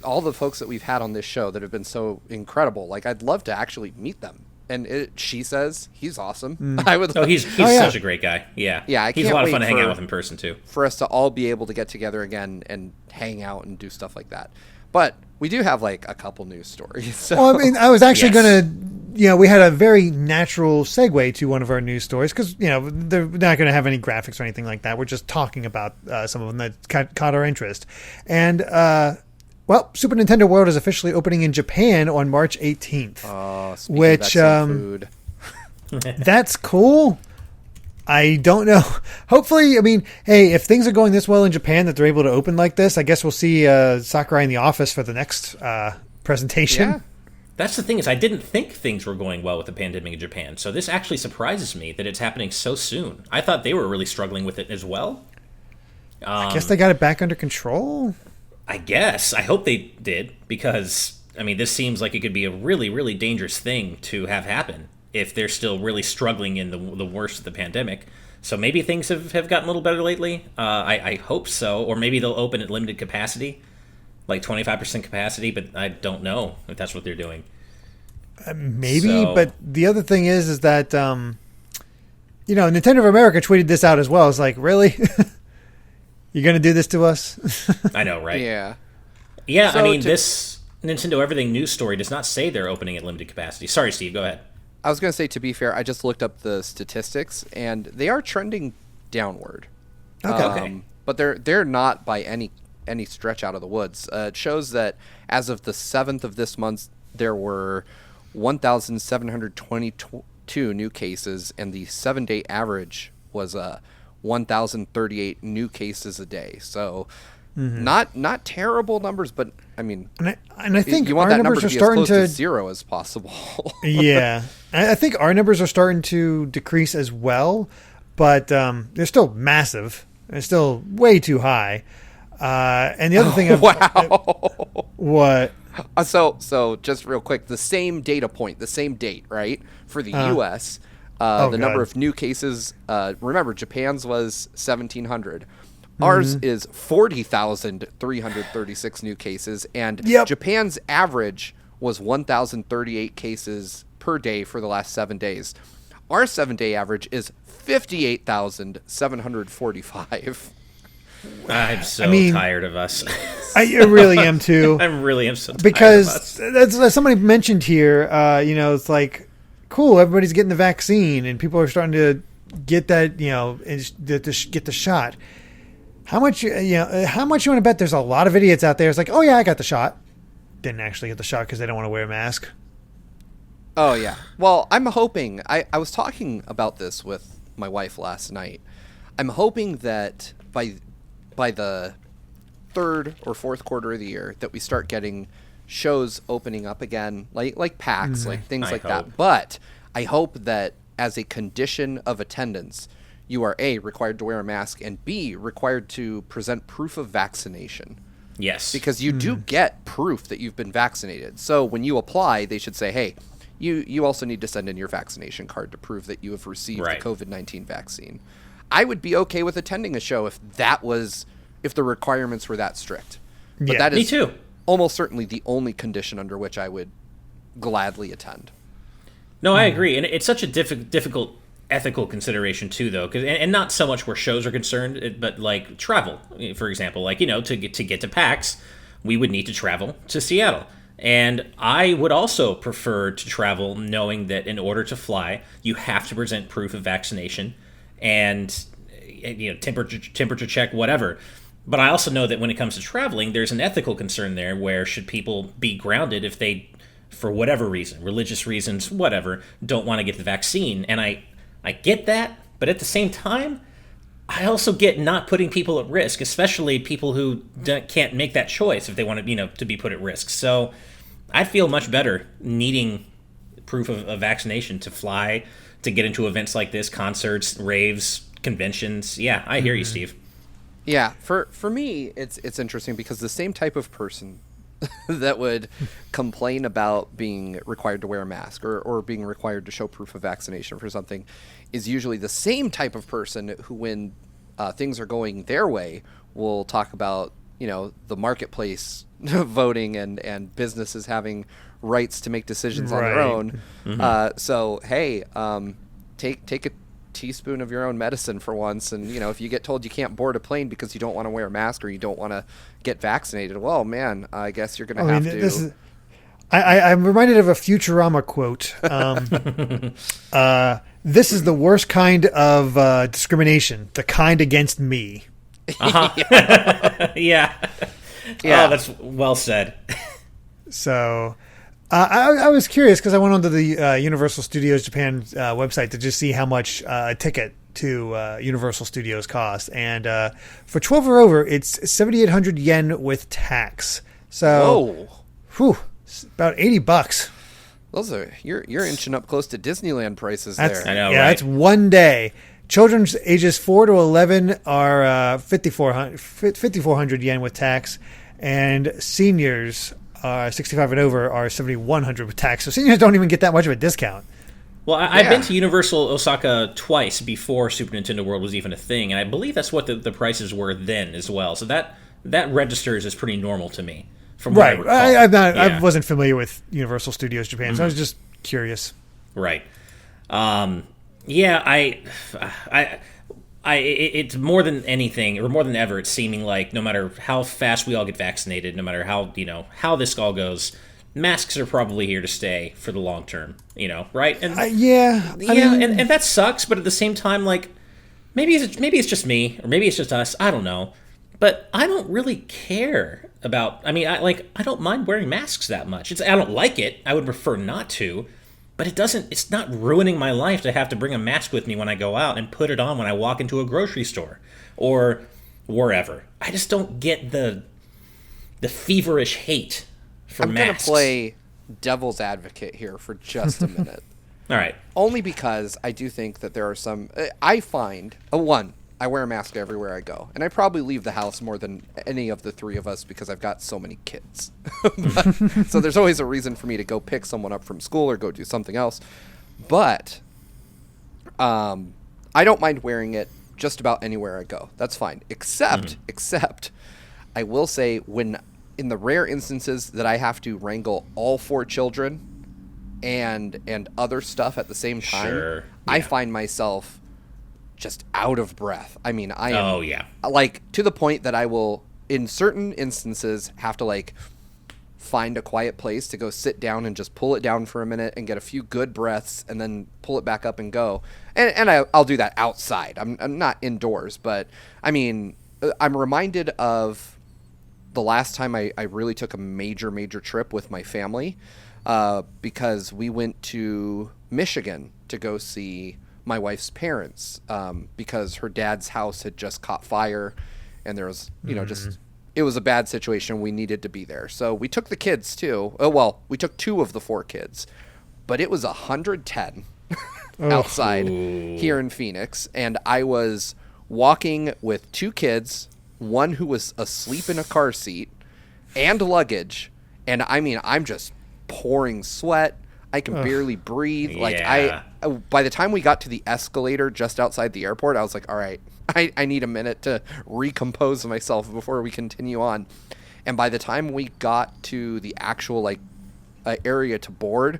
all the folks that we've had on this show that have been so incredible. Like, I'd love to actually meet them. And she says he's awesome. I would. He's such a great guy. Yeah. Yeah. He's a lot of fun to hang out with in person too. For us to all be able to get together again and hang out and do stuff like that. But we do have like a couple news stories. So. Well, I mean, I was actually going to, you know, we had a very natural segue to one of our news stories because, you know, they're not going to have any graphics or anything like that. We're just talking about some of them that caught our interest. And, well, Super Nintendo World is officially opening in Japan on March 18th. Oh, which of food. That's cool. I don't know. Hopefully, I mean, hey, if things are going this well in Japan that they're able to open like this, I guess we'll see Sakurai in the office for the next presentation. Yeah. That's the thing, is I didn't think things were going well with the pandemic in Japan. So this actually surprises me that it's happening so soon. I thought they were really struggling with it as well. I guess they got it back under control. I guess. I hope they did, because, I mean, this seems like it could be a really, really dangerous thing to have happen if they're still really struggling in the worst of the pandemic. So maybe things have gotten a little better lately. I hope so. Or maybe they'll open at limited capacity, like 25% capacity, but I don't know if that's what they're doing. Maybe, but the other thing is that, you know, Nintendo of America tweeted this out as well. It's like, really? You're going to do this to us? I know, right? Yeah. Yeah, so I mean, this Nintendo Everything news story does not say they're opening at limited capacity. Sorry, Steve, go ahead. I was going to say, to be fair, I just looked up the statistics, and they are trending downward. Okay. But they're not by any stretch out of the woods. It shows that as of the 7th of this month, there were 1,722 new cases, and the 7-day average was 1,038 new cases a day. So not terrible numbers, but I mean, and I think you want our that numbers number to are be starting as close to to zero as possible. Yeah, I think our numbers are starting to decrease as well, but they're still massive. They're still way too high. And the other thing, what? So just real quick, the same data point, the same date, right, for the U.S. Number of new cases. Remember, Japan's was 1,700. Ours is 40,336 new cases, and Japan's average was 1,038 cases per day for the last 7 days. Our 7-day average is 58,745. I'm so tired of us. I really am too. I really am so tired because of us. That's somebody mentioned here. You know, it's like, cool, everybody's getting the vaccine, and people are starting to get that. You know, get the shot. How much you want to bet there's a lot of idiots out there? It's like, oh yeah, I got the shot. Didn't actually get the shot because they don't want to wear a mask. Oh yeah. Well, I'm hoping. I was talking about this with my wife last night. I'm hoping that by the third or fourth quarter of the year that we start getting shows opening up again, like PAX, like things like hope. that. But I hope that as a condition of attendance, you are A, required to wear a mask, and B, required to present proof of vaccination. Yes. Because you do get proof that you've been vaccinated. So when you apply, they should say, hey, you also need to send in your vaccination card to prove that you have received the COVID-19 vaccine. I would be okay with attending a show if the requirements were that strict. But that is me too. Almost certainly the only condition under which I would gladly attend. No, I agree. And it's such a difficult ethical consideration too, though, and not so much where shows are concerned, but like travel, for example, like, to get to PAX, we would need to travel to Seattle, and I would also prefer to travel knowing that in order to fly, you have to present proof of vaccination and temperature check, whatever. But I also know that when it comes to traveling, there's an ethical concern there where should people be grounded if they, for whatever reason, religious reasons, whatever, don't want to get the vaccine. And I get that, but at the same time, I also get not putting people at risk, especially people who can't make that choice if they want to be put at risk. So I feel much better needing proof of vaccination to fly, to get into events like this, concerts, raves, conventions. Yeah, I hear you, Steve. Yeah, for me, it's interesting because the same type of person that would complain about being required to wear a mask or being required to show proof of vaccination for something is usually the same type of person who, when things are going their way, will talk about, the marketplace voting and businesses having rights to make decisions on their own. So, hey, take a teaspoon of your own medicine for once, and if you get told you can't board a plane because you don't want to wear a mask or you don't want to get vaccinated, well, man, I guess you're going to have to. I'm reminded of a Futurama quote. This is the worst kind of discrimination, the kind against me. Yeah. Oh, that's well said. So I was curious because I went onto the Universal Studios Japan website to just see how much a ticket to Universal Studios costs. And for 12 or over, it's 7,800 yen with tax. So, it's about $80. Those are you're inching up close to Disneyland prices there. I know, yeah, right? that's one day. Children's ages 4 to 11 are 5,400 yen with tax, and seniors 65 and over are 7,100 with tax. So seniors don't even get that much of a discount. Well, I've been to Universal Osaka twice before Super Nintendo World was even a thing, and I believe that's what the prices were then as well. So that registers as pretty normal to me. From what I recall. I wasn't familiar with Universal Studios Japan, so I was just curious. Right. It's more than anything, or more than ever, it's seeming like no matter how fast we all get vaccinated, no matter how this all goes, masks are probably here to stay for the long term. Right? And I mean, and that sucks. But at the same time, like maybe it's just me, or maybe it's just us. I don't know. But I don't really care about. I mean, I don't mind wearing masks that much. I don't like it. I would prefer not to. But it's not ruining my life to have to bring a mask with me when I go out and put it on when I walk into a grocery store or wherever. I just don't get the feverish hate for masks. I'm going to play devil's advocate here for just a minute. All right. Only because I do think that there are some... I find... I wear a mask everywhere I go. And I probably leave the house more than any of the three of us because I've got so many kids. So there's always a reason for me to go pick someone up from school or go do something else. But I don't mind wearing it just about anywhere I go. That's fine. Except I will say when in the rare instances that I have to wrangle all 4 children and other stuff at the same time, sure. I find myself just out of breath. I mean, I am like to the point that I will, in certain instances, have to like find a quiet place to go sit down and just pull it down for a minute and get a few good breaths and then pull it back up and go. And I'll do that outside. I'm not indoors, but I mean, I'm reminded of the last time I really took a major trip with my family because we went to Michigan to go see my wife's parents because her dad's house had just caught fire and there was, just it was a bad situation. We needed to be there. So we took the kids too. Oh, well, we took 2 of the 4 kids, but it was 110 outside here in Phoenix. And I was walking with 2 kids, one who was asleep in a car seat, and luggage. And I mean, I'm just pouring sweat. I can barely breathe. Like by the time we got to the escalator just outside the airport, I was like, all right, I need a minute to recompose myself before we continue on. And by the time we got to the actual area to board,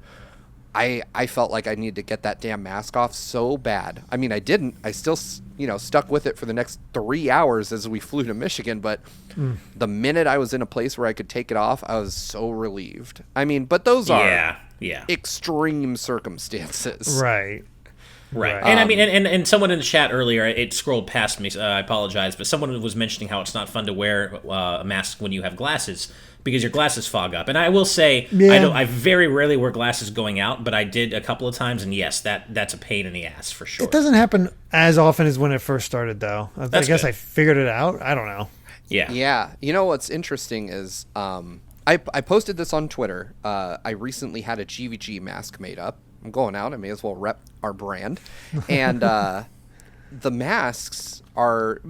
I felt like I needed to get that damn mask off so bad. I mean, I didn't. I still, stuck with it for the next 3 hours as we flew to Michigan. But the minute I was in a place where I could take it off, I was so relieved. I mean, but those are extreme circumstances. Right. And I mean, and someone in the chat earlier, it scrolled past me, I apologize, but someone was mentioning how it's not fun to wear a mask when you have glasses because your glasses fog up. And I will say, I very rarely wear glasses going out, but I did a couple of times, and yes, that's a pain in the ass for sure. It doesn't happen as often as when it first started, though. I guess good. I figured it out. I don't know. Yeah. Yeah. You know what's interesting is I posted this on Twitter. I recently had a GVG mask made up. I'm going out. I may as well rep our brand. And the masks are...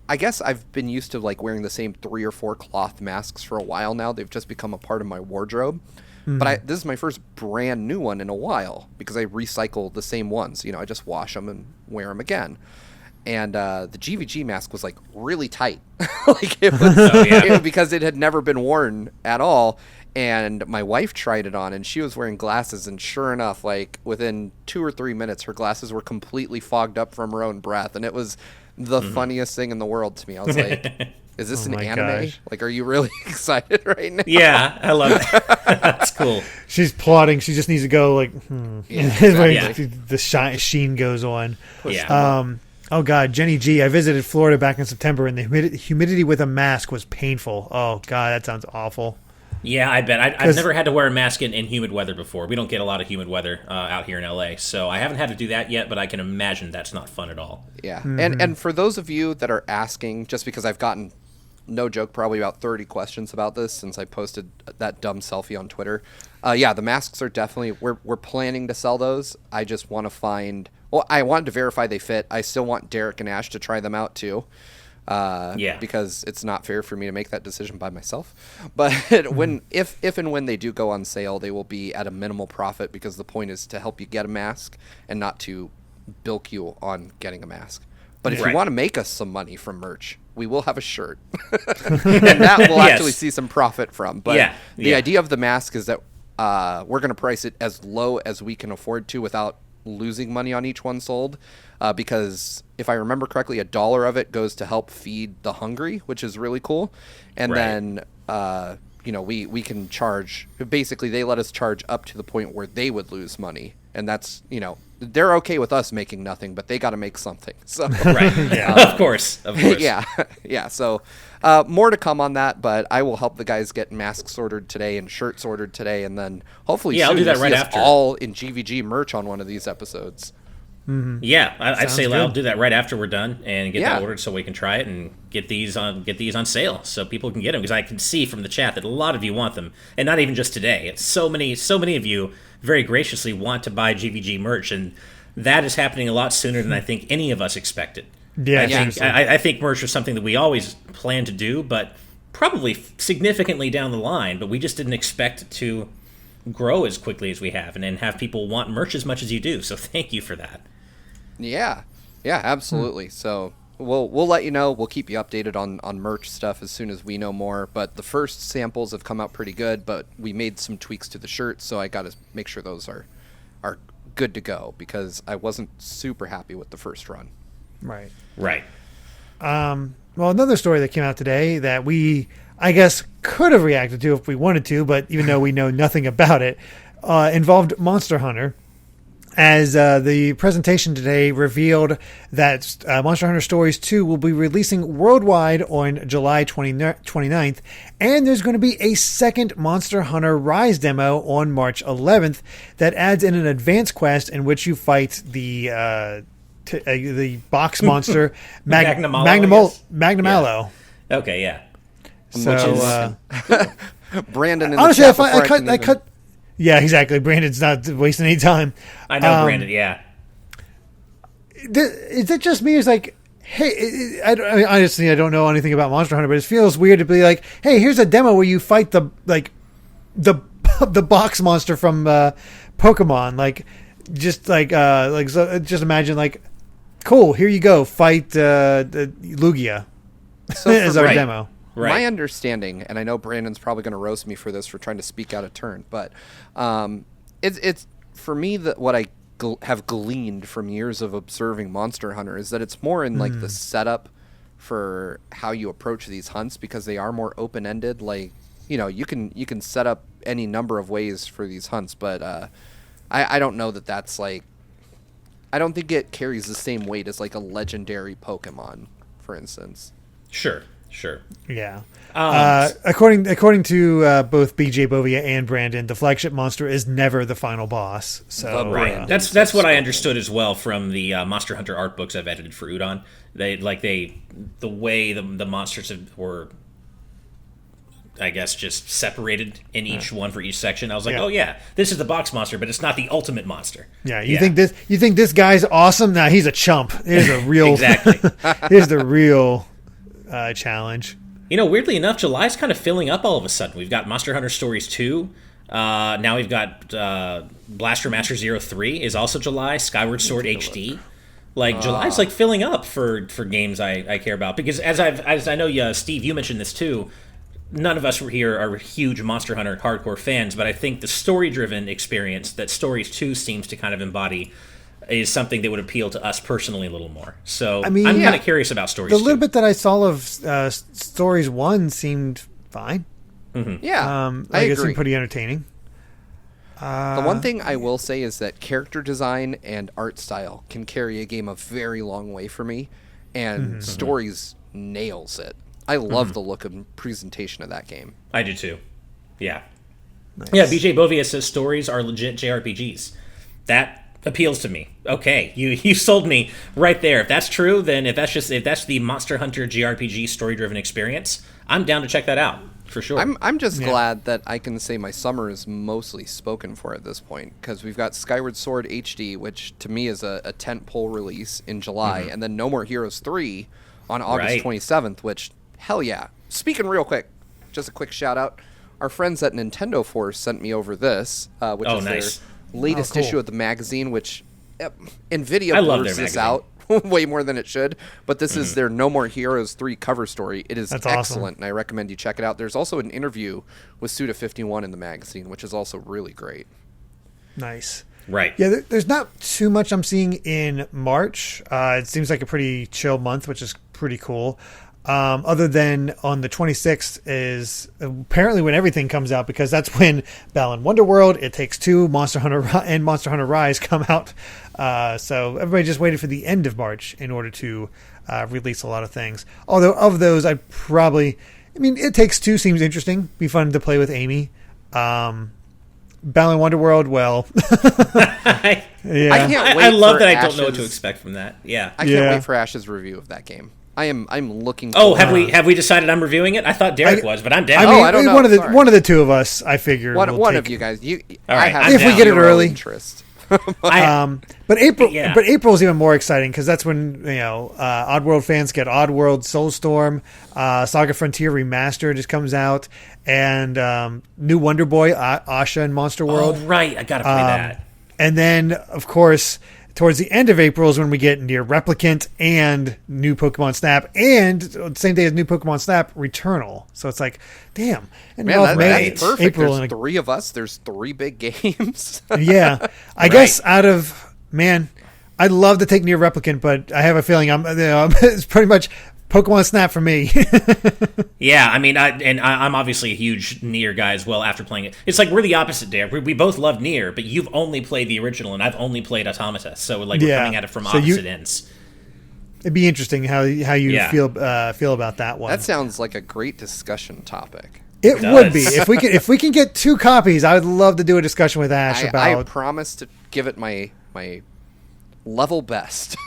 I guess I've been used to wearing the same 3 or 4 cloth masks for a while now. They've just become a part of my wardrobe. But this is my first brand new one in a while because I recycle the same ones. I just wash them and wear them again. And the GVG mask was really tight. It was because it had never been worn at all. And my wife tried it on, and she was wearing glasses, and sure enough, within 2 or 3 minutes, her glasses were completely fogged up from her own breath, and it was the funniest thing in the world to me. I was like, is this an anime? Gosh. Are you really excited right now? Yeah, I love it. That's cool. She's plotting. She just needs to go the sheen goes on. Oh, God, Jenny G. I visited Florida back in September, and the humidity with a mask was painful. Oh, God, that sounds awful. Yeah, I bet. I've never had to wear a mask in humid weather before. We don't get a lot of humid weather out here in LA, so I haven't had to do that yet, but I can imagine that's not fun at all. Yeah, and for those of you that are asking, just because I've gotten, no joke, probably about 30 questions about this since I posted that dumb selfie on Twitter. The masks are definitely, we're planning to sell those. I just want to find, I wanted to verify they fit. I still want Derek and Ash to try them out too. Because it's not fair for me to make that decision by myself. But if and when they do go on sale, they will be at a minimal profit because the point is to help you get a mask and not to bilk you on getting a mask. But if you want to make us some money from merch, we will have a shirt. And that we'll actually see some profit from. But the idea of the mask is that we're going to price it as low as we can afford to without losing money on each one sold. Because if I remember correctly, $1 of it goes to help feed the hungry, which is really cool. And then, we can charge. Basically, they let us charge up to the point where they would lose money, and that's they're okay with us making nothing, but they got to make something. So of course. Yeah. So more to come on that, but I will help the guys get masks ordered today and shirts ordered today, and then hopefully soon I'll do that you'll right see us after. all in GVG merch on one of these episodes. Yeah, I'd say good. I'll do that right after we're done and get that ordered so we can try it and get these on sale so people can get them, because I can see from the chat that a lot of you want them, and not even just today. It's so many of you very graciously want to buy GVG merch, and that is happening a lot sooner than I think any of us expected. Yeah, I think merch was something that we always planned to do, but probably significantly down the line, but we just didn't expect it to grow as quickly as we have and have people want merch as much as you do. So thank you for that. Yeah, absolutely. So we'll let you know. We'll keep you updated on merch stuff as soon as we know more. But the first samples have come out pretty good, but we made some tweaks to the shirts, so I got to make sure those are good to go because I wasn't super happy with the first run. Right. Well, another story that came out today that we, I guess, could have reacted to if we wanted to, but even though we know nothing about it, involved Monster Hunter. As the presentation today revealed that Monster Hunter Stories 2 will be releasing worldwide on July 29th, and there's going to be a second Monster Hunter Rise demo on March 11th that adds in an advanced quest in which you fight the box monster Magnamalo. Magnamalo. Okay, yeah. So, Brandon in the honestly, chat I cut. Yeah, exactly. Brandon's not wasting any time. I know Brandon. Yeah. Is it just me? It's like, hey, I mean, honestly, I don't know anything about Monster Hunter, but it feels weird to be like, hey, here's a demo where you fight the box monster from Pokemon. Like, just just imagine like, cool, here you go, fight the Lugia as our demo. Right. My understanding, and I know Brandon's probably going to roast me for this for trying to speak out of turn, but it's for me that what I have gleaned from years of observing Monster Hunter is that it's more in like the setup for how you approach these hunts, because they are more open-ended. Like, you know, you can set up any number of ways for these hunts, but I don't know that that's like, I don't think it carries the same weight as like a legendary Pokemon, for instance. Sure. Yeah. According to both BJ Bovia and Brandon, the flagship monster is never the final boss. So right. That's what I understood as well from the Monster Hunter art books I've edited for Udon. The way the monsters were, I guess, just separated in each one for each section. I was like, oh yeah, this is the box monster, but it's not the ultimate monster. Yeah, you think this guy's awesome? Nah, he's a chump. Here's a real exactly. Here's the real challenge. You know, weirdly enough, July's kind of filling up all of a sudden. We've got Monster Hunter Stories 2. Now we've got Blaster Master 03 is also July. Skyward Sword HD. Like, July's like filling up for games I care about. Because as I know, Steve, you mentioned this too. None of us here are huge Monster Hunter hardcore fans, but I think the story-driven experience that Stories 2 seems to kind of embody is something that would appeal to us personally a little more. So I mean, I'm kind of curious about Stories 2. The little bit that I saw of Stories 1 seemed fine. Mm-hmm. Yeah, I agree. It seemed pretty entertaining. The one thing I will say is that character design and art style can carry a game a very long way for me, and Stories nails it. I love the look and presentation of that game. I do too. Yeah. Nice. Yeah, BJ Bovia says Stories are legit JRPGs. That appeals to me. Okay, you sold me right there. If that's true, then if that's the Monster Hunter JRPG story-driven experience, I'm down to check that out for sure. I'm just glad that I can say my summer is mostly spoken for at this point, because we've got Skyward Sword HD, which to me is a tentpole release in July, and then No More Heroes 3 on August 27th, which, hell yeah. Speaking real quick, just a quick shout out. Our friends at Nintendo Force sent me over this, which is nice. their latest issue of the magazine, which NVIDIA blurs this out way more than it should, but this is their No More Heroes 3 cover story. It is excellent, and I recommend you check it out. There's also an interview with Suda51 in the magazine, which is also really great. Nice. Right. Yeah, there's not too much I'm seeing in March. It seems like a pretty chill month, which is pretty cool. Other than on the 26th is apparently when everything comes out, because that's when Balan Wonderworld, It Takes Two, Monster Hunter and Monster Hunter Rise come out. So everybody just waited for the end of March in order to release a lot of things. Although of those, It Takes Two seems interesting. Be fun to play with Amy. Balan Wonderworld, well, yeah. I love that I don't know what to expect from that. Yeah, I can't wait for Ash's review of that game. I'm looking. Oh, have we decided I'm reviewing it? I thought Derek was, but I'm down. I don't know. One of the two of us, I figured. One of you guys. All right, if we get it early. Interest. But April is even more exciting, because that's when Oddworld fans get Oddworld, Soulstorm, Saga Frontier Remastered just comes out, and new Wonder Boy, Asha and Monster World. Oh right, I gotta play that. And then of course, towards the end of April is when we get Nier Replicant and new Pokemon Snap, and the same day as new Pokemon Snap, Returnal. So it's like, damn. And man, that's perfect. April, there's three of us. There's 3 big games. Yeah. I guess I'd love to take Nier Replicant, but I have a feeling it's pretty much Pokemon Snap for me. Yeah, I mean, I'm obviously a huge Nier guy as well after playing it. It's like we're the opposite, Derek. We both love Nier, but you've only played the original, and I've only played Automata. So we're coming at it from opposite ends. It'd be interesting how you feel about that one. That sounds like a great discussion topic. It would be. If we can get 2 copies, I would love to do a discussion with Ash about. I promise to give it my level best.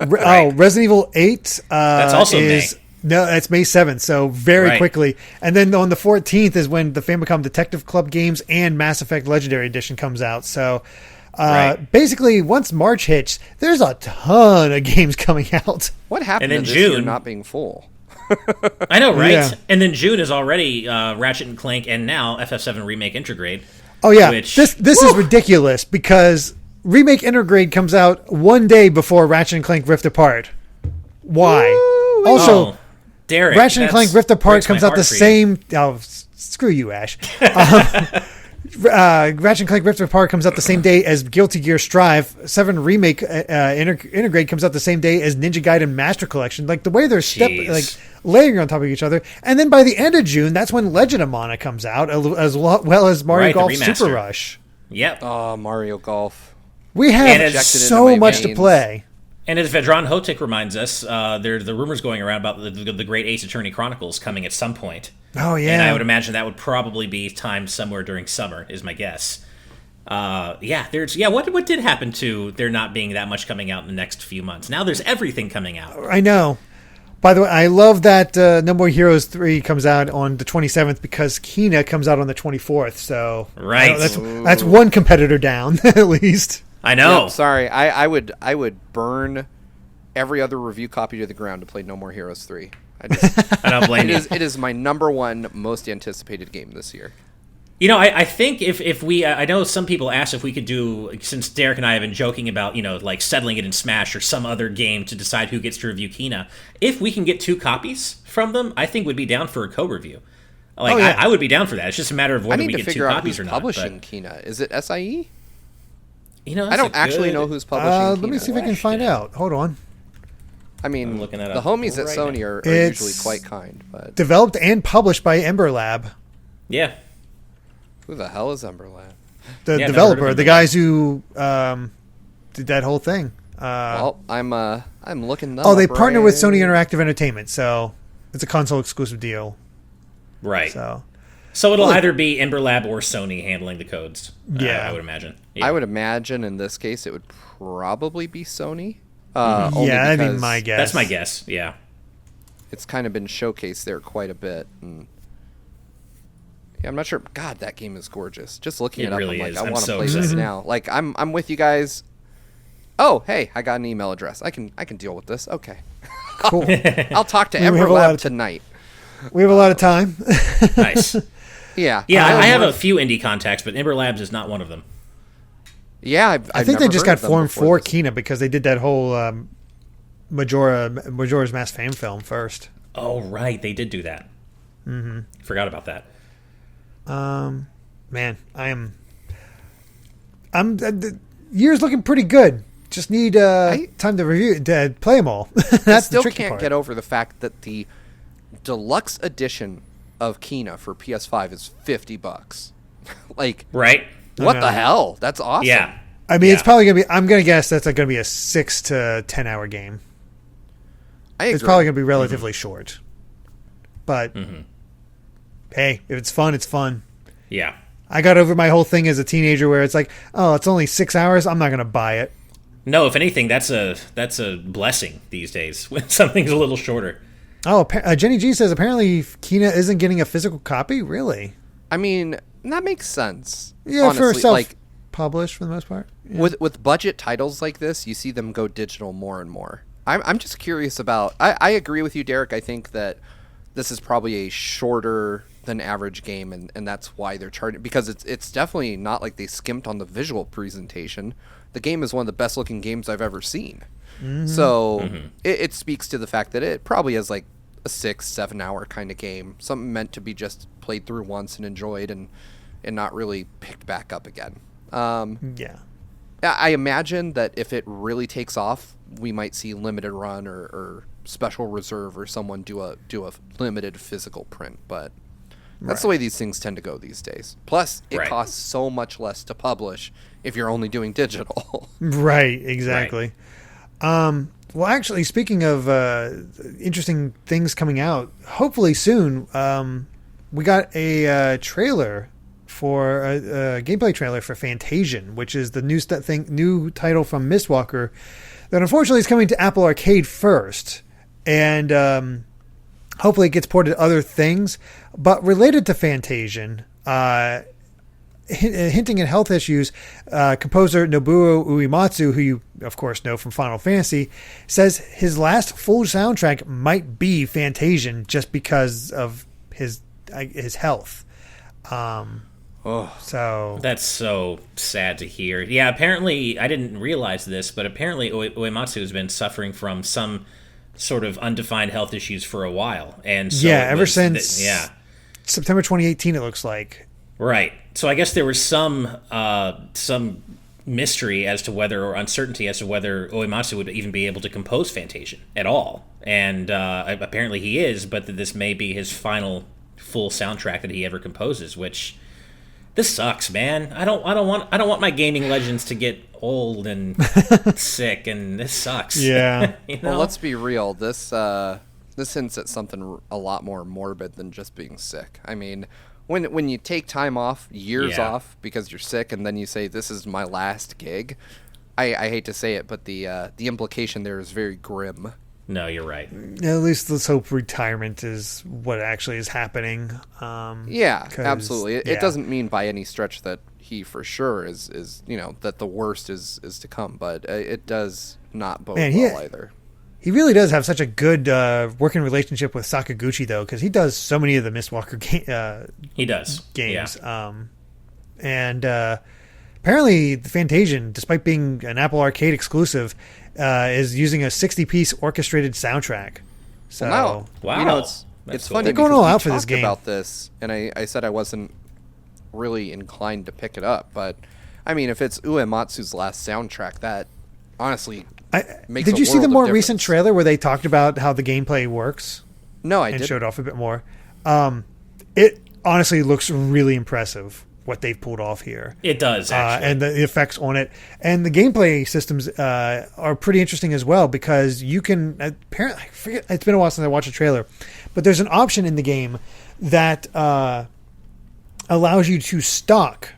Resident Evil 8 that's also is No, it's May 7th, so very quickly. And then on the 14th is when the Famicom Detective Club games and Mass Effect Legendary Edition comes out. So basically, once March hits, there's a ton of games coming out. What happened to this June, year not being full? I know, right? Yeah. And then June is already Ratchet and Clank and now FF7 Remake Intergrade. Oh, yeah. This is ridiculous because Remake Intergrade comes out one day before Ratchet and Clank Rift Apart. Why? Woo-wee. Also, Derek, Ratchet and Clank Rift Apart comes out the same... Oh, screw you, Ash. Ratchet and Clank Rift Apart comes out the same day as Guilty Gear Strive. 7 Remake Intergrade comes out the same day as Ninja Gaiden Master Collection. Like, the way they're layering on top of each other. And then by the end of June, that's when Legend of Mana comes out, as well as Mario Golf Super Rush. Yep. Oh, Mario Golf. We have so much to play. And as Vedran Hotik reminds us, there are the rumors going around about the Great Ace Attorney Chronicles coming at some point. Oh, yeah. And I would imagine that would probably be timed somewhere during summer, is my guess. What did happen to there not being that much coming out in the next few months? Now there's everything coming out. I know. By the way, I love that No More Heroes 3 comes out on the 27th because Kina comes out on the 24th. So right, that's one competitor down at least. I know. Yep, sorry, I would burn every other review copy to the ground to play No More Heroes 3. I don't blame you. It is my number one most anticipated game this year. You know, I think if we, I know some people asked if we could do, since Derek and I have been joking about, like settling it in Smash or some other game to decide who gets to review Kina, if we can get 2 copies from them, I think we'd be down for a co-review. I would be down for that. It's just a matter of whether we get 2 copies or not. Publishing Kina. Is it SIE? I don't actually know who's publishing Kina. Let me see if I can find out. Hold on. I mean, I'm looking that the up homies at Sony are usually quite kind. But developed and published by Ember Lab. Yeah. Who the hell is Ember Lab? The developer, the guys who did that whole thing. Well, I'm looking them up. Oh, they up partner with Sony Interactive Entertainment, so it's a console exclusive deal. Right. So it'll either be Ember Lab or Sony handling the codes. Yeah, I would imagine. Yeah. I would imagine in this case it would probably be Sony. That'd be my guess. That's my guess. Yeah. It's kind of been showcased there quite a bit, and yeah, I'm not sure. God, that game is gorgeous. Just looking it up, really I'm like, is. I I'm want to so play this excited. now. Like, I'm with you guys. Oh, hey, I got an email address. I can deal with this. Okay, cool. I'll talk to Ember Lab tonight. We have a lot of time. Nice. Yeah. I have a few indie contacts, but Ember Labs is not one of them. Yeah, I think they just got formed for Kina because they did that whole Majora's Mask fan film first. Oh, right. They did do that. Mm-hmm. Forgot about that. Man, the year's looking pretty good. Just need time to play them all. That's I still the tricky can't part. get over the fact that the deluxe edition of Kina for PS5 is $50. Like, right? What the hell? That's awesome. Yeah. I mean, it's probably gonna be. I'm gonna guess that's gonna be a 6 to 10 hour game. I agree. It's probably gonna be relatively short. But hey, if it's fun, it's fun. Yeah. I got over my whole thing as a teenager where it's like, oh, it's only 6 hours. I'm not gonna buy it. No, if anything, that's a blessing these days when something's a little shorter. Oh, Jenny G says apparently Kina isn't getting a physical copy. Really? I mean, that makes sense. Yeah, honestly. for self-published for the most part. Yeah. With budget titles like this, you see them go digital more and more. I'm just curious about. I agree with you, Derek. I think that this is probably a shorter than average game, and that's why they're charging, because it's definitely not like they skimped on the visual presentation. The game is one of the best looking games I've ever seen. So it speaks to the fact that it probably is like a 6-7 hour kind of game, something meant to be just played through once and enjoyed and not really picked back up again. Yeah. I imagine that if it really takes off, we might see limited run or special reserve or someone do a limited physical print, but that's the way these things tend to go these days. Plus, it costs so much less to publish if you're only doing digital. Right, exactly. Right. Well, actually, speaking of interesting things coming out, hopefully soon, we got a trailer for a gameplay trailer for Fantasian, which is the new title from Mistwalker that unfortunately is coming to Apple Arcade first. And Hopefully it gets ported to other things. But related to Fantasian, hinting at health issues, composer Nobuo Uematsu, who you, of course, know from Final Fantasy, says his last full soundtrack might be Fantasian just because of his health. So that's so sad to hear. Yeah, apparently, I didn't realize this, but apparently Uematsu has been suffering from some sort of undefined health issues for a while. And so ever since September 2018, it looks like. Right. So I guess there was some mystery as to whether, or uncertainty as to whether Uematsu would even be able to compose Fantasian at all. And apparently he is, but that this may be his final full soundtrack that he ever composes, which this sucks, man. I don't want my gaming legends to get old and sick, and this sucks. Yeah. You know? Well, let's be real. This hints at something a lot more morbid than just being sick. I mean, when you take time off, years off because you're sick, and then you say this is my last gig, I hate to say it, but the implication there is very grim. No, you're right. At least let's hope retirement is what actually is happening. Absolutely. It doesn't mean by any stretch that he for sure is that the worst is to come, but it does not bode well either. He really does have such a good working relationship with Sakaguchi, though, because he does so many of the Mistwalker games. Yeah. And apparently, the Fantasian, despite being an Apple Arcade exclusive, is using a 60-piece orchestrated soundtrack. So, wow. It's funny. They're going all out for this game. game. About this, and I said I wasn't really inclined to pick it up, but I mean, if it's Uematsu's last soundtrack, that honestly makes. Did you see the more recent trailer where they talked about how the gameplay works? No, I didn't. And showed off a bit more. It honestly looks really impressive what they've pulled off here. It does, actually. And the effects on it. And the gameplay systems are pretty interesting as well, because you can, apparently, I forget, it's been a while since I watched a trailer, but there's an option in the game that allows you to stock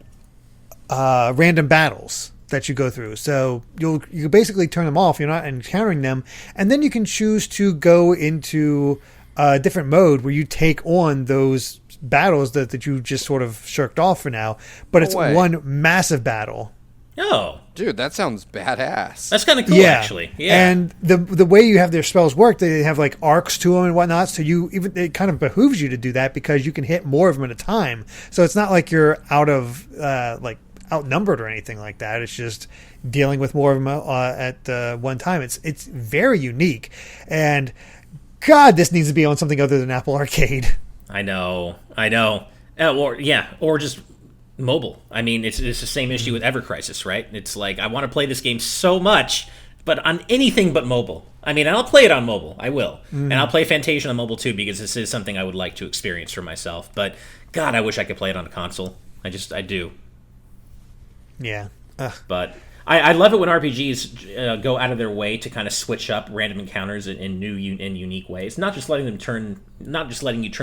random battles that you go through. So you basically turn them off, you're not encountering them, and then you can choose to go into a different mode where you take on those battles that you just sort of shirked off for now, but it's one massive battle. Oh, dude, that sounds badass. That's kind of cool, actually. Yeah, and the way you have their spells work, they have like arcs to them and whatnot. So it kind of behooves you to do that because you can hit more of them at a time. So it's not like you're outnumbered or anything like that. It's just dealing with more of them at one time. It's very unique, and God, this needs to be on something other than Apple Arcade. I know. Or just mobile. I mean, it's the same issue with Ever Crisis, right? It's like, I want to play this game so much, but on anything but mobile. I mean, I'll play it on mobile. I will. And I'll play Fantasian on mobile, too, because this is something I would like to experience for myself. But, God, I wish I could play it on a console. I do. Yeah. But I love it when RPGs go out of their way to kind of switch up random encounters in new and unique ways. Not just letting you turn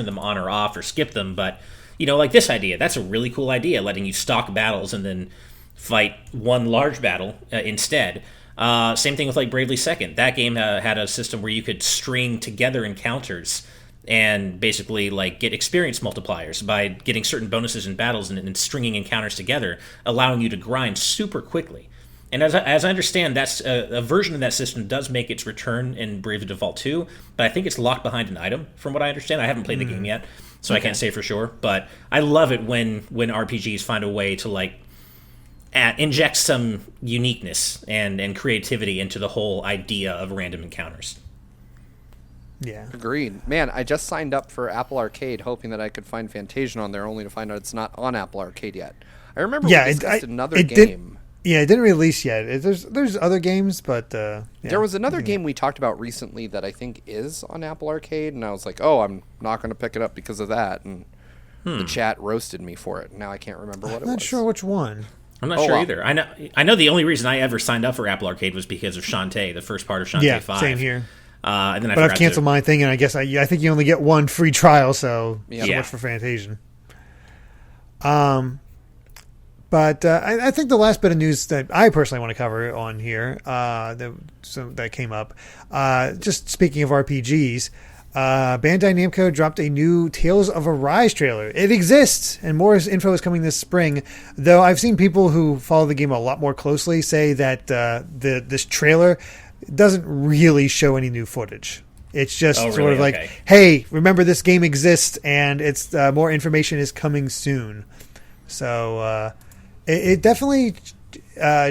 them on or off or skip them, but like this idea. That's a really cool idea, letting you stock battles and then fight one large battle instead. Same thing with like Bravely Second. That game had a system where you could string together encounters and basically like get experience multipliers by getting certain bonuses in battles and stringing encounters together, allowing you to grind super quickly. And as I understand, that's a version of that system does make its return in Bravely Default 2, but I think it's locked behind an item, from what I understand. I haven't played the game yet, so I can't say for sure. But I love it when RPGs find a way to like inject some uniqueness and creativity into the whole idea of random encounters. Yeah. Agreed. Man, I just signed up for Apple Arcade hoping that I could find Fantasian on there, only to find out it's not on Apple Arcade yet. I remember we discussed another game. It didn't release yet. There's other games, but there was another game we talked about recently that I think is on Apple Arcade, and I was like, oh, I'm not going to pick it up because of that, and the chat roasted me for it. Now I can't remember what it was. I'm not sure which one. I'm not sure either. I know the only reason I ever signed up for Apple Arcade was because of Shantae, the first part of Shantae 5. Same here. And then I've canceled my thing, and I guess I think you only get one free trial, so much for Fantasian. But I think the last bit of news that I personally want to cover on here that came up, just speaking of RPGs, Bandai Namco dropped a new Tales of Arise trailer. It exists, and more info is coming this spring. Though I've seen people who follow the game a lot more closely say that this trailer doesn't really show any new footage. It's just sort of like, hey, remember this game exists, and it's more information is coming soon. So it definitely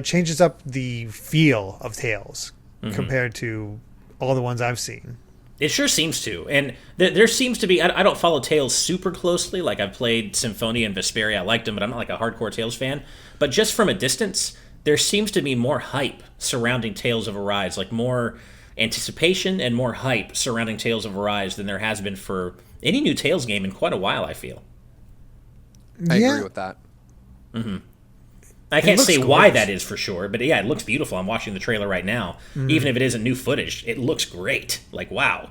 changes up the feel of Tales compared to all the ones I've seen. It sure seems to. And there seems to be... I don't follow Tales super closely. Like, I've played Symphonia and Vesperia. I liked them, but I'm not like a hardcore Tales fan. But just from a distance, there seems to be more hype surrounding Tales of Arise. Like, more anticipation and more hype surrounding Tales of Arise than there has been for any new Tales game in quite a while, I feel. I agree with that. I can't say why that is for sure, but yeah, it looks beautiful. I'm watching the trailer right now. Even if it isn't new footage, it looks great. Like, wow.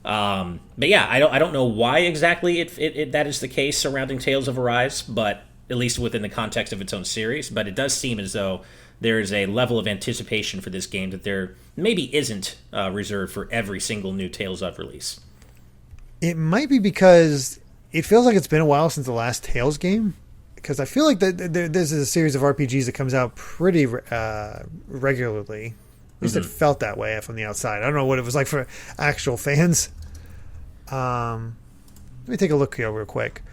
But yeah, I don't know why exactly that is the case surrounding Tales of Arise, but at least within the context of its own series. But it does seem as though there is a level of anticipation for this game that there maybe isn't reserved for every single new Tales of release. It might be because it feels like it's been a while since the last Tales game. Because I feel like this is a series of RPGs that comes out pretty regularly. At least it felt that way from the outside. I don't know what it was like for actual fans. Let me take a look here real quick.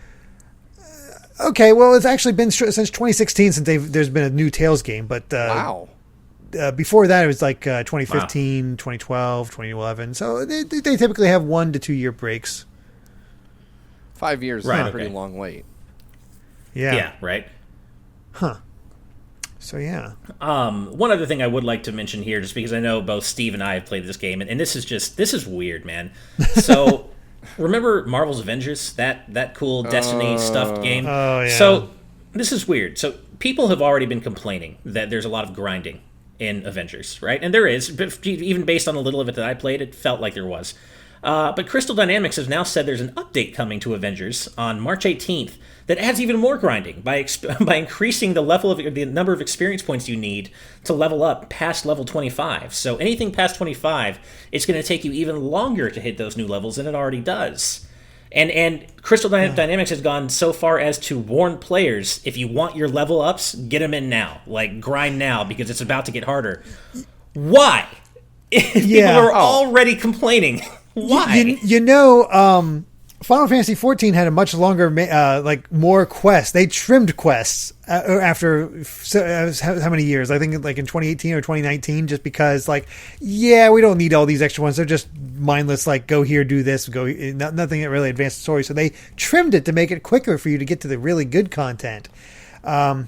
Okay, well, it's actually been since 2016 since there's been a new Tales game. But wow. Before that, it was like 2015, 2012, 2011. So they typically have 1 to 2 year breaks. 5 years is a pretty long wait. Yeah, right. Huh. So, yeah. One other thing I would like to mention here, just because I know both Steve and I have played this game, and this is weird, man. So, remember Marvel's Avengers? That cool Destiny stuffed game? Oh, yeah. So, this is weird. So, people have already been complaining that there's a lot of grinding in Avengers, right? And there is. But even based on a little of it that I played, it felt like there was. But Crystal Dynamics has now said there's an update coming to Avengers on March 18th that adds even more grinding by increasing the level of the number of experience points you need to level up past level 25. So anything past 25, it's going to take you even longer to hit those new levels than it already does. And Crystal Dynamics has gone so far as to warn players, if you want your level ups, get them in now. Like, grind now, because it's about to get harder. Why? People are already complaining. Why? Final Fantasy XIV had a much longer, more quests. They trimmed quests after how many years? I think like in 2018 or 2019, just because we don't need all these extra ones. They're just mindless, like go here, do this, go nothing that really advanced the story. So they trimmed it to make it quicker for you to get to the really good content. But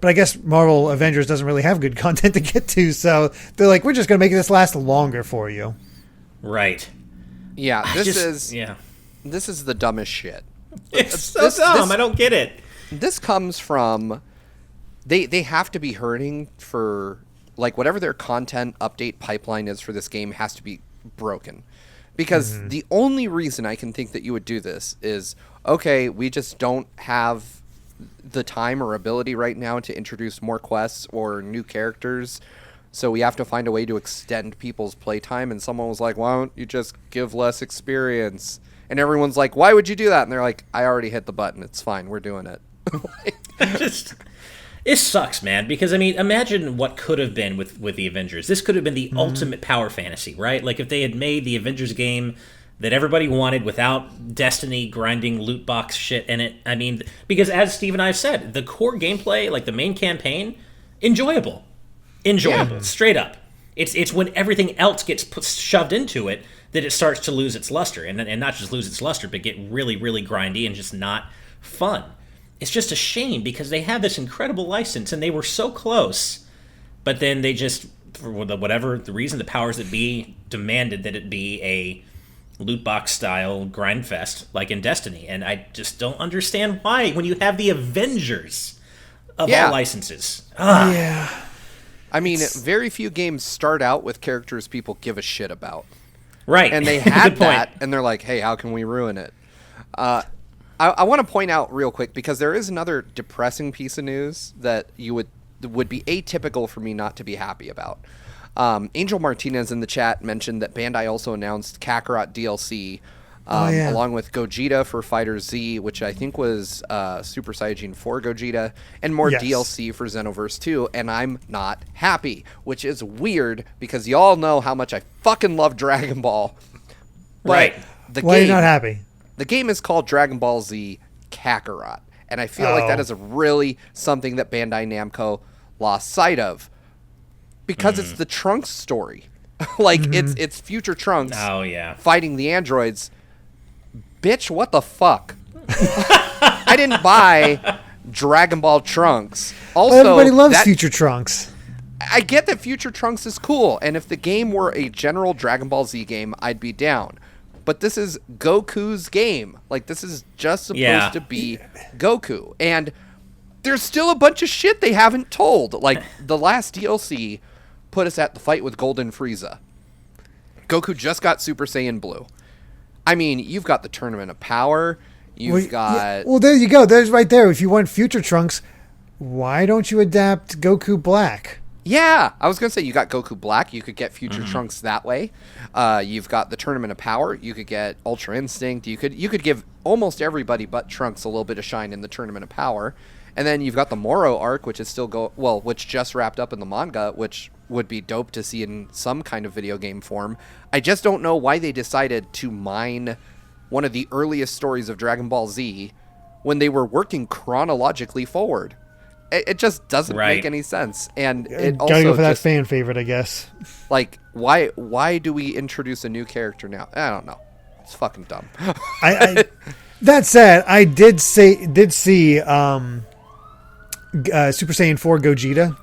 I guess Marvel Avengers doesn't really have good content to get to, so they're like, we're just going to make this last longer for you. Right. Yeah, this is the dumbest shit. It's so dumb. I don't get it. This comes from they have to be hurting for whatever their content update pipeline is for this game has to be broken. Because the only reason I can think that you would do this is, okay, we just don't have the time or ability right now to introduce more quests or new characters. So we have to find a way to extend people's playtime. And someone was like, why don't you just give less experience? And everyone's like, why would you do that? And they're like, I already hit the button. It's fine. We're doing it. It sucks, man. Because, I mean, imagine what could have been with the Avengers. This could have been the ultimate power fantasy, right? Like if they had made the Avengers game that everybody wanted without Destiny grinding loot box shit in it. I mean, because as Steve and I have said, the core gameplay, like the main campaign, enjoyable. Straight up. It's when everything else gets shoved into it that it starts to lose its luster, and not just lose its luster, but get really, really grindy and just not fun. It's just a shame because they had this incredible license and they were so close, but then they just, for whatever the reason, the powers that be demanded that it be a loot box style grind fest like in Destiny, and I just don't understand why when you have the Avengers of all licenses. Yeah. I mean, very few games start out with characters people give a shit about. Right. And they had that, and they're like, hey, how can we ruin it? I want to point out real quick, because there is another depressing piece of news that would be atypical for me not to be happy about. Angel Martinez in the chat mentioned that Bandai also announced Kakarot DLC, along with Gogeta for FighterZ, which I think was Super Saiyajin 4 Gogeta, and more DLC for Xenoverse 2, and I'm not happy, which is weird because y'all know how much I fucking love Dragon Ball. But right. Why are you not happy? The game is called Dragon Ball Z Kakarot, and I feel like that is really something that Bandai Namco lost sight of because it's the Trunks story. Like, it's future Trunks fighting the androids. Bitch, what the fuck? I didn't buy Dragon Ball Trunks. Also, everybody loves future Trunks. I get that future Trunks is cool, and if the game were a general Dragon Ball Z game, I'd be down. But this is Goku's game. Like, this is just supposed to be Goku. And there's still a bunch of shit they haven't told. Like, the last DLC put us at the fight with Golden Frieza. Goku just got Super Saiyan Blue. I mean, you've got the Tournament of Power. You've got... Yeah, well, there you go. There's right there. If you want future Trunks, why don't you adapt Goku Black? Yeah, I was going to say you got Goku Black. You could get future Trunks that way. You've got the Tournament of Power. You could get Ultra Instinct. You could give almost everybody but Trunks a little bit of shine in the Tournament of Power. And then you've got the Moro arc, which is still which just wrapped up in the manga, which would be dope to see in some kind of video game form. I just don't know why they decided to mine one of the earliest stories of Dragon Ball Z when they were working chronologically forward. It just doesn't make any sense. And it also gotta go for that fan favorite, I guess. Like, why do we introduce a new character now? I don't know. It's fucking dumb. That said, I did see Super Saiyan 4 Gogeta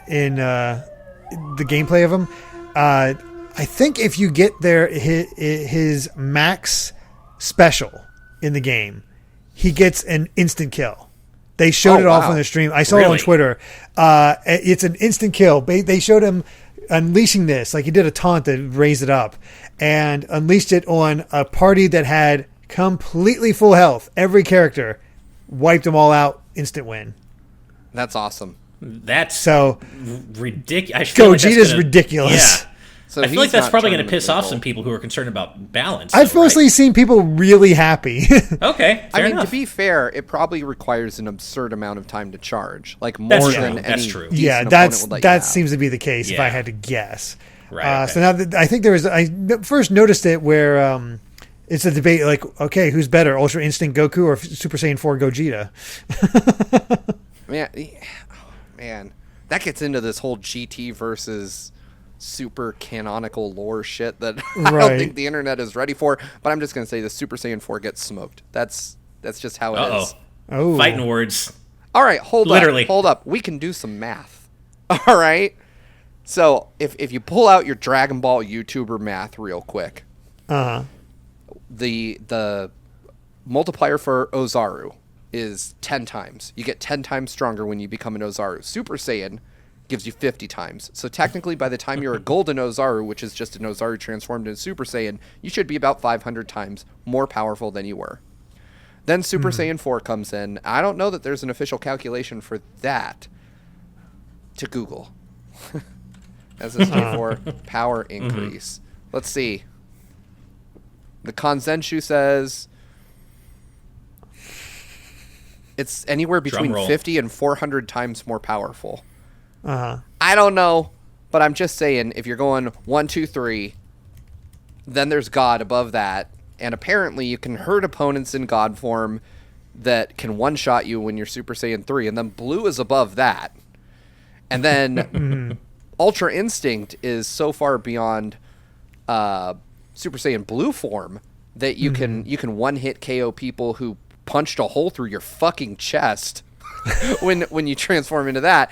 in the gameplay of him. I think if you get his max special in the game, he gets an instant kill. They showed it off on the stream. I saw it on Twitter. It's an instant kill. They showed him unleashing this. Like, he did a taunt that raised it up and unleashed it on a party that had completely full health. Every character wiped them all out. Instant win. That's awesome. That's so ridiculous. Gogeta's ridiculous. Yeah. So I feel like that's probably going to piss off some people who are concerned about balance. I've mostly seen people really happy. Okay, fair enough. To be fair, it probably requires an absurd amount of time to charge, like more than any. True. Yeah, that seems to be the case. If I had to guess, right. So now I think I first noticed it where it's a debate like, okay, who's better, Ultra Instinct Goku or Super Saiyan 4 Gogeta? Man, that gets into this whole GT versus super canonical lore shit that I don't think the internet is ready for. But I'm just going to say the Super Saiyan 4 gets smoked. That's just how it is. Oh, fighting words. All right, hold up. We can do some math. All right. So if you pull out your Dragon Ball YouTuber math real quick, the multiplier for Ozaru is 10 times. You get 10 times stronger when you become an Ozaru. Super Saiyan gives you 50 times. So technically, by the time you're a golden Ozaru, which is just an Ozaru transformed into Super Saiyan, you should be about 500 times more powerful than you were. Then Super Saiyan 4 comes in. I don't know that there's an official calculation for that to Google. SSJ4 power increase. Let's see. The Kanzenshu says it's anywhere between 50 and 400 times more powerful. I don't know, but I'm just saying, if you're going 1, 2, 3, then there's God above that, and apparently you can hurt opponents in God form that can one-shot you when you're Super Saiyan 3, and then Blue is above that. And then Ultra Instinct is so far beyond Super Saiyan Blue form that you can one-hit KO people who punched a hole through your fucking chest when you transform into that.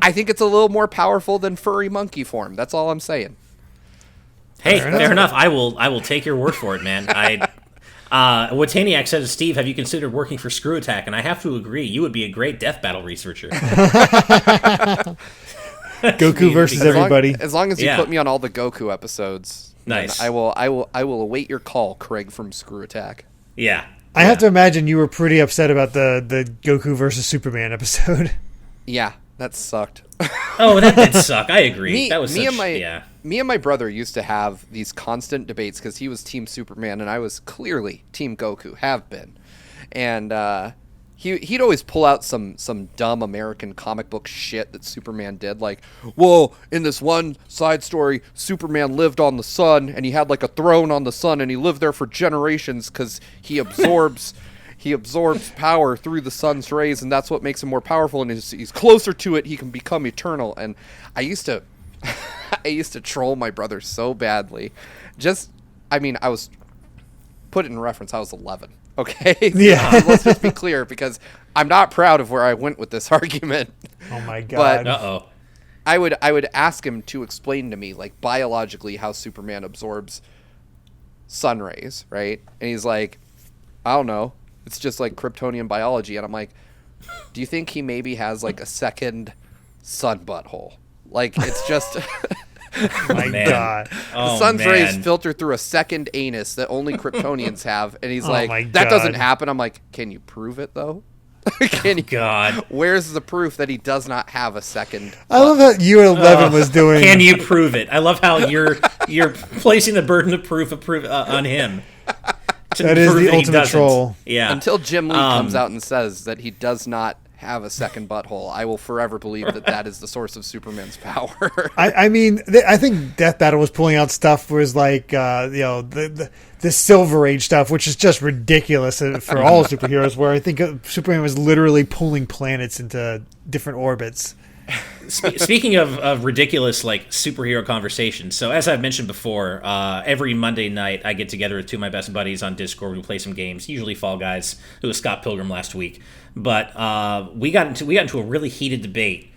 I think it's a little more powerful than furry monkey form. That's all I'm saying. Hey, fair enough. I will take your word for it, man. Wataniac says, Steve, have you considered working for Screw Attack? And I have to agree, you would be a great death battle researcher. Goku versus everybody. As long as you put me on all the Goku episodes. Nice. I will await your call, Craig from Screw Attack. Yeah. I have to imagine you were pretty upset about the Goku versus Superman episode. Yeah. That sucked. Oh, that did suck. I agree. Me and my brother used to have these constant debates because he was Team Superman and I was clearly Team Goku, have been. And he'd always pull out some dumb American comic book shit that Superman did. Like, well, in this one side story, Superman lived on the sun and he had like a throne on the sun and he lived there for generations because he absorbs... He absorbs power through the sun's rays, and that's what makes him more powerful. And he's closer to it, he can become eternal. And I used to troll my brother so badly. I was put it in reference. I was 11. Okay. Yeah. Let's just be clear, because I'm not proud of where I went with this argument. Oh my God. But I would ask him to explain to me, like, biologically how Superman absorbs sun rays, right? And he's like, I don't know. It's just like Kryptonian biology. And I'm like, do you think he maybe has like a second sun butthole? Like, it's just... My God. The sun's rays filter through a second anus that only Kryptonians have. And he's like, that doesn't happen. I'm like, can you prove it though? God. Where's the proof that he does not have a second? I love how you and 11 was doing. Can you prove it? I love how you're placing the burden of proof on him. That is the ultimate troll. Yeah. Until Jim Lee comes out and says that he does not have a second butthole, I will forever believe that is the source of Superman's power. I mean, I think Death Battle was pulling out stuff was like, the Silver Age stuff, which is just ridiculous for all superheroes, where I think Superman was literally pulling planets into different orbits. Speaking of ridiculous, like, superhero conversations, so as I've mentioned before, every Monday night I get together with two of my best buddies on Discord. We play some games, usually Fall Guys. It was Scott Pilgrim last week, but we got into a really heated debate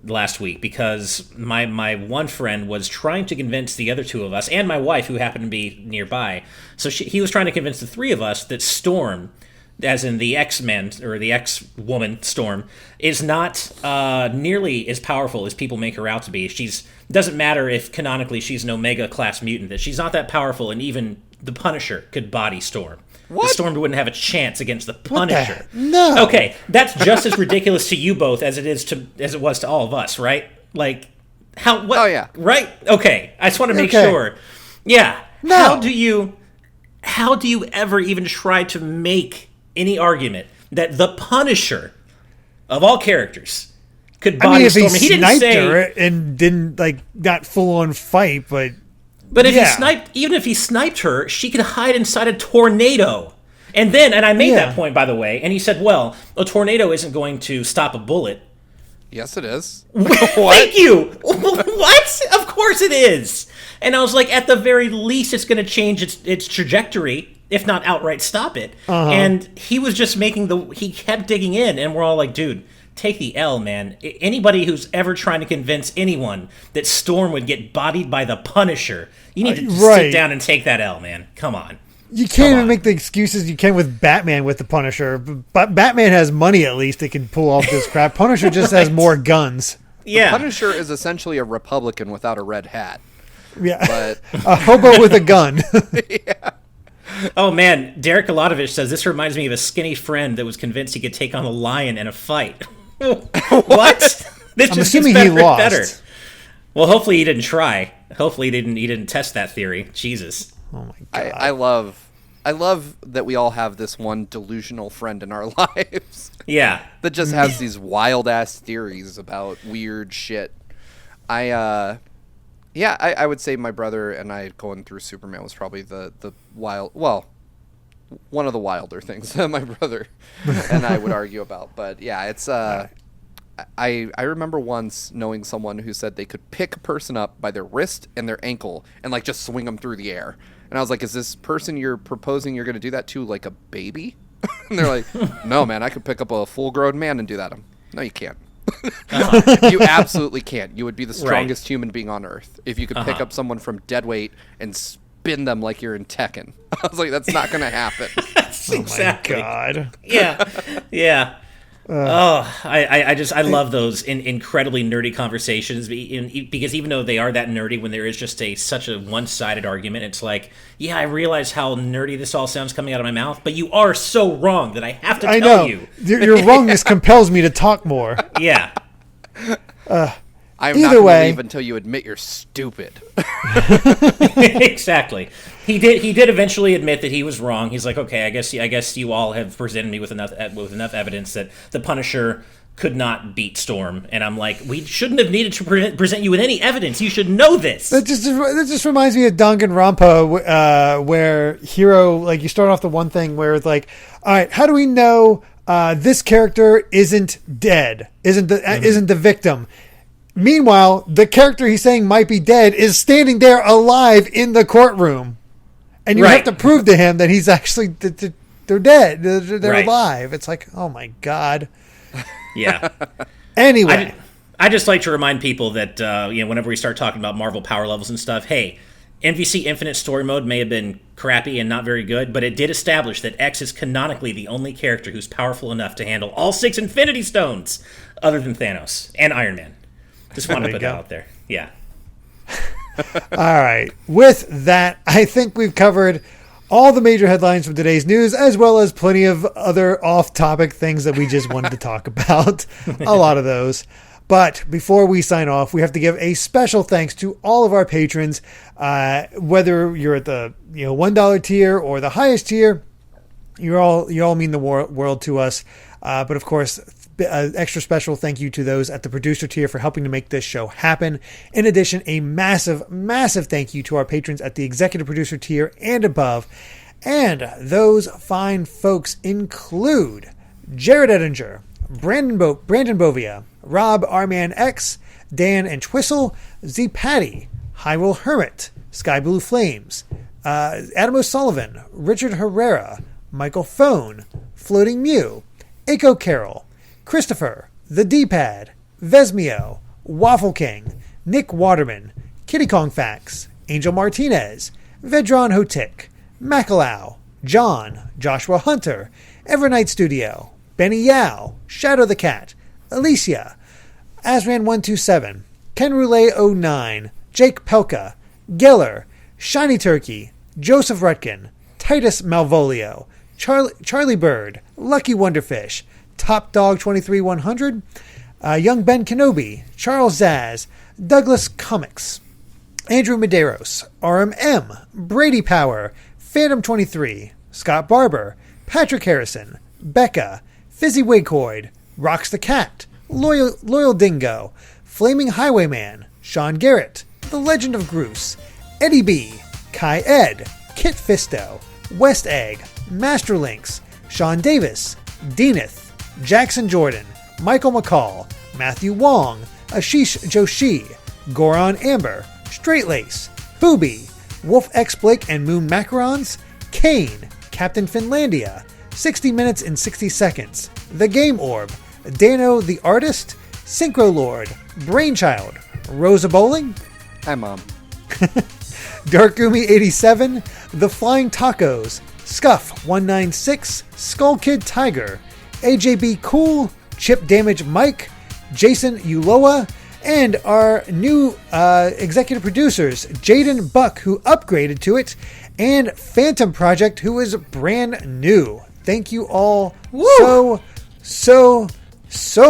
last week because my one friend was trying to convince the other two of us and my wife, who happened to be nearby. So he was trying to convince the three of us that Storm, as in the X-Men, or the X-Woman Storm, is not nearly as powerful as people make her out to be. Doesn't matter if canonically she's an Omega-class mutant, that she's not that powerful, and even the Punisher could body Storm. What? The Storm wouldn't have a chance against the Punisher. No. Okay, that's just as ridiculous to you both as it was to all of us, right? Like, how? What? Oh yeah. Right? Okay, I just want to make sure. Yeah. No. How do you ever even try to make any argument that the Punisher, of all characters, could body if Storm? He sniped her and didn't, like, not full on fight, but if he sniped her, she could hide inside a tornado. And I made that point, by the way, and he said, well, a tornado isn't going to stop a bullet. Yes, it is. Thank you. What? Of course it is. And I was like, at the very least, it's going to change its trajectory, if not outright stop it. Uh-huh. And he was just he kept digging in, and we're all like, dude, take the L, man. Anybody who's ever trying to convince anyone that Storm would get bodied by the Punisher, you need to sit down and take that L, man. Come on. You can't even make the excuses you can with Batman with the Punisher. But Batman has money, at least. It can pull off this crap. Punisher just has more guns. Yeah. The Punisher is essentially a Republican without a red hat. Yeah. But a hobo with a gun. Yeah. Oh, man. Derek Galatovich says, this reminds me of a skinny friend that was convinced he could take on a lion in a fight. What? This I'm just assuming gets he lost. better. Well, hopefully he didn't try. Hopefully he didn't test that theory. Jesus. Oh my God. I love that we all have this one delusional friend in our lives. Yeah. That just has these wild ass theories about weird shit. I would say my brother and I going through Superman was probably the one of the wilder things that my brother and I would argue about. But yeah, it's I remember once knowing someone who said they could pick a person up by their wrist and their ankle and like just swing them through the air. And I was like, is this person you're proposing you're going to do that to like a baby? And they're like, no, man, I could pick up a full-grown man and do that. No, you can't. You absolutely can't. You would be the strongest human being on Earth if you could pick up someone from dead weight and spin them like you're in Tekken. I was like, that's not going to happen. Exactly. Oh my God. Yeah. I love those incredibly nerdy conversations because even though they are that nerdy, when there is just such a one-sided argument, it's like, yeah, I realize how nerdy this all sounds coming out of my mouth, but you are so wrong that I have to tell you. Your wrongness compels me to talk more. Yeah. I'm not going to leave until you admit you're stupid. Exactly. He did eventually admit that he was wrong. He's like, okay, I guess you all have presented me with enough evidence that the Punisher could not beat Storm. And I'm like, we shouldn't have needed to present you with any evidence. You should know this. That just reminds me of Danganronpa, where Hero, like, you start off the one thing where it's like, all right, how do we know this character isn't dead, isn't the victim? Meanwhile, the character he's saying might be dead is standing there alive in the courtroom. And you have to prove to him that he's actually, they're dead. They're alive. It's like, oh my God. Yeah. Anyway. I just like to remind people that, whenever we start talking about Marvel power levels and stuff, hey, MVC Infinite Story Mode may have been crappy and not very good, but it did establish that X is canonically the only character who's powerful enough to handle all 6 Infinity Stones, other than Thanos and Iron Man. Just wanted to put that out there. Yeah. All right. With that, I think we've covered all the major headlines from today's news, as well as plenty of other off-topic things that we just wanted to talk about. A lot of those. But before we sign off, we have to give a special thanks to all of our patrons, whether you're at the $1 tier or the highest tier. You all mean the world to us. But of course, extra special thank you to those at the producer tier for helping to make this show happen. In addition, a massive, massive thank you to our patrons at the executive producer tier and above. And those fine folks include Jared Edinger, Brandon Bovia, Rob Arman X, Dan and Twistle, Z Patty, Hyrule Hermit, Sky Blue Flames, Adam O'Sullivan, Richard Herrera, Michael Phone, Floating Mew, Aiko Carroll, Christopher, The D-Pad, Vesmio, Waffle King, Nick Waterman, Kitty Kong Facts, Angel Martinez, Vedron Hotik, Macalau, John, Joshua Hunter, Evernight Studio, Benny Yao, Shadow the Cat, Alicia, Asran127, Ken Roulette 09, Jake Pelka, Geller, Shiny Turkey, Joseph Rutkin, Titus Malvolio, Charlie Bird, Lucky Wonderfish, Top Dog 23100, Young Ben Kenobi, Charles Zaz, Douglas Comics, Andrew Medeiros, RMM, Brady Power, Phantom 23, Scott Barber, Patrick Harrison, Becca, Fizzy Wighoid, Rocks the Cat, Loyal Dingo, Flaming Highwayman, Sean Garrett, The Legend of Groose, Eddie B, Kai Ed, Kit Fisto, West Egg, Master Links, Sean Davis, Deaneth, Jackson Jordan, Michael McCall, Matthew Wong, Ashish Joshi, Goron Amber, Straight Lace, Booby, Wolf X Blake and Moon Macarons, Kane, Captain Finlandia, 60 Minutes and 60 Seconds, The Game Orb, Dano the Artist, Synchro Lord, Brainchild, Rosa Bowling, hi Mom, Darkumi 87, The Flying Tacos, Scuff 196, Skull Kid Tiger, AJB Cool, Chip Damage Mike, Jason Uloa, and our new executive producers, Jaden Buck, who upgraded to it, and Phantom Project, who is brand new. Thank you all so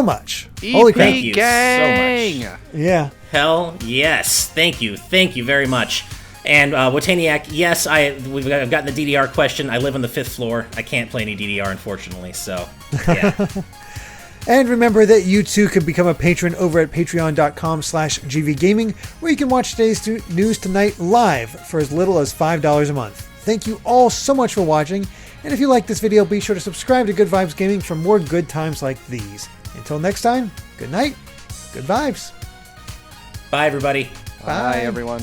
much. Holy crap. Thank you so much. Yeah. Hell yes. Thank you very much. And Wataniac, yes, I've gotten the DDR question. I live on the 5th floor. I can't play any DDR, unfortunately, so yeah. And remember that you too can become a patron over at patreon.com/gvgaming, where you can watch today's news tonight live for as little as $5 a month. Thank you all so much for watching, and if you like this video, be sure to subscribe to Good Vibes Gaming for more good times like these. Until next time, good night, good vibes. Bye, everybody. Bye everyone.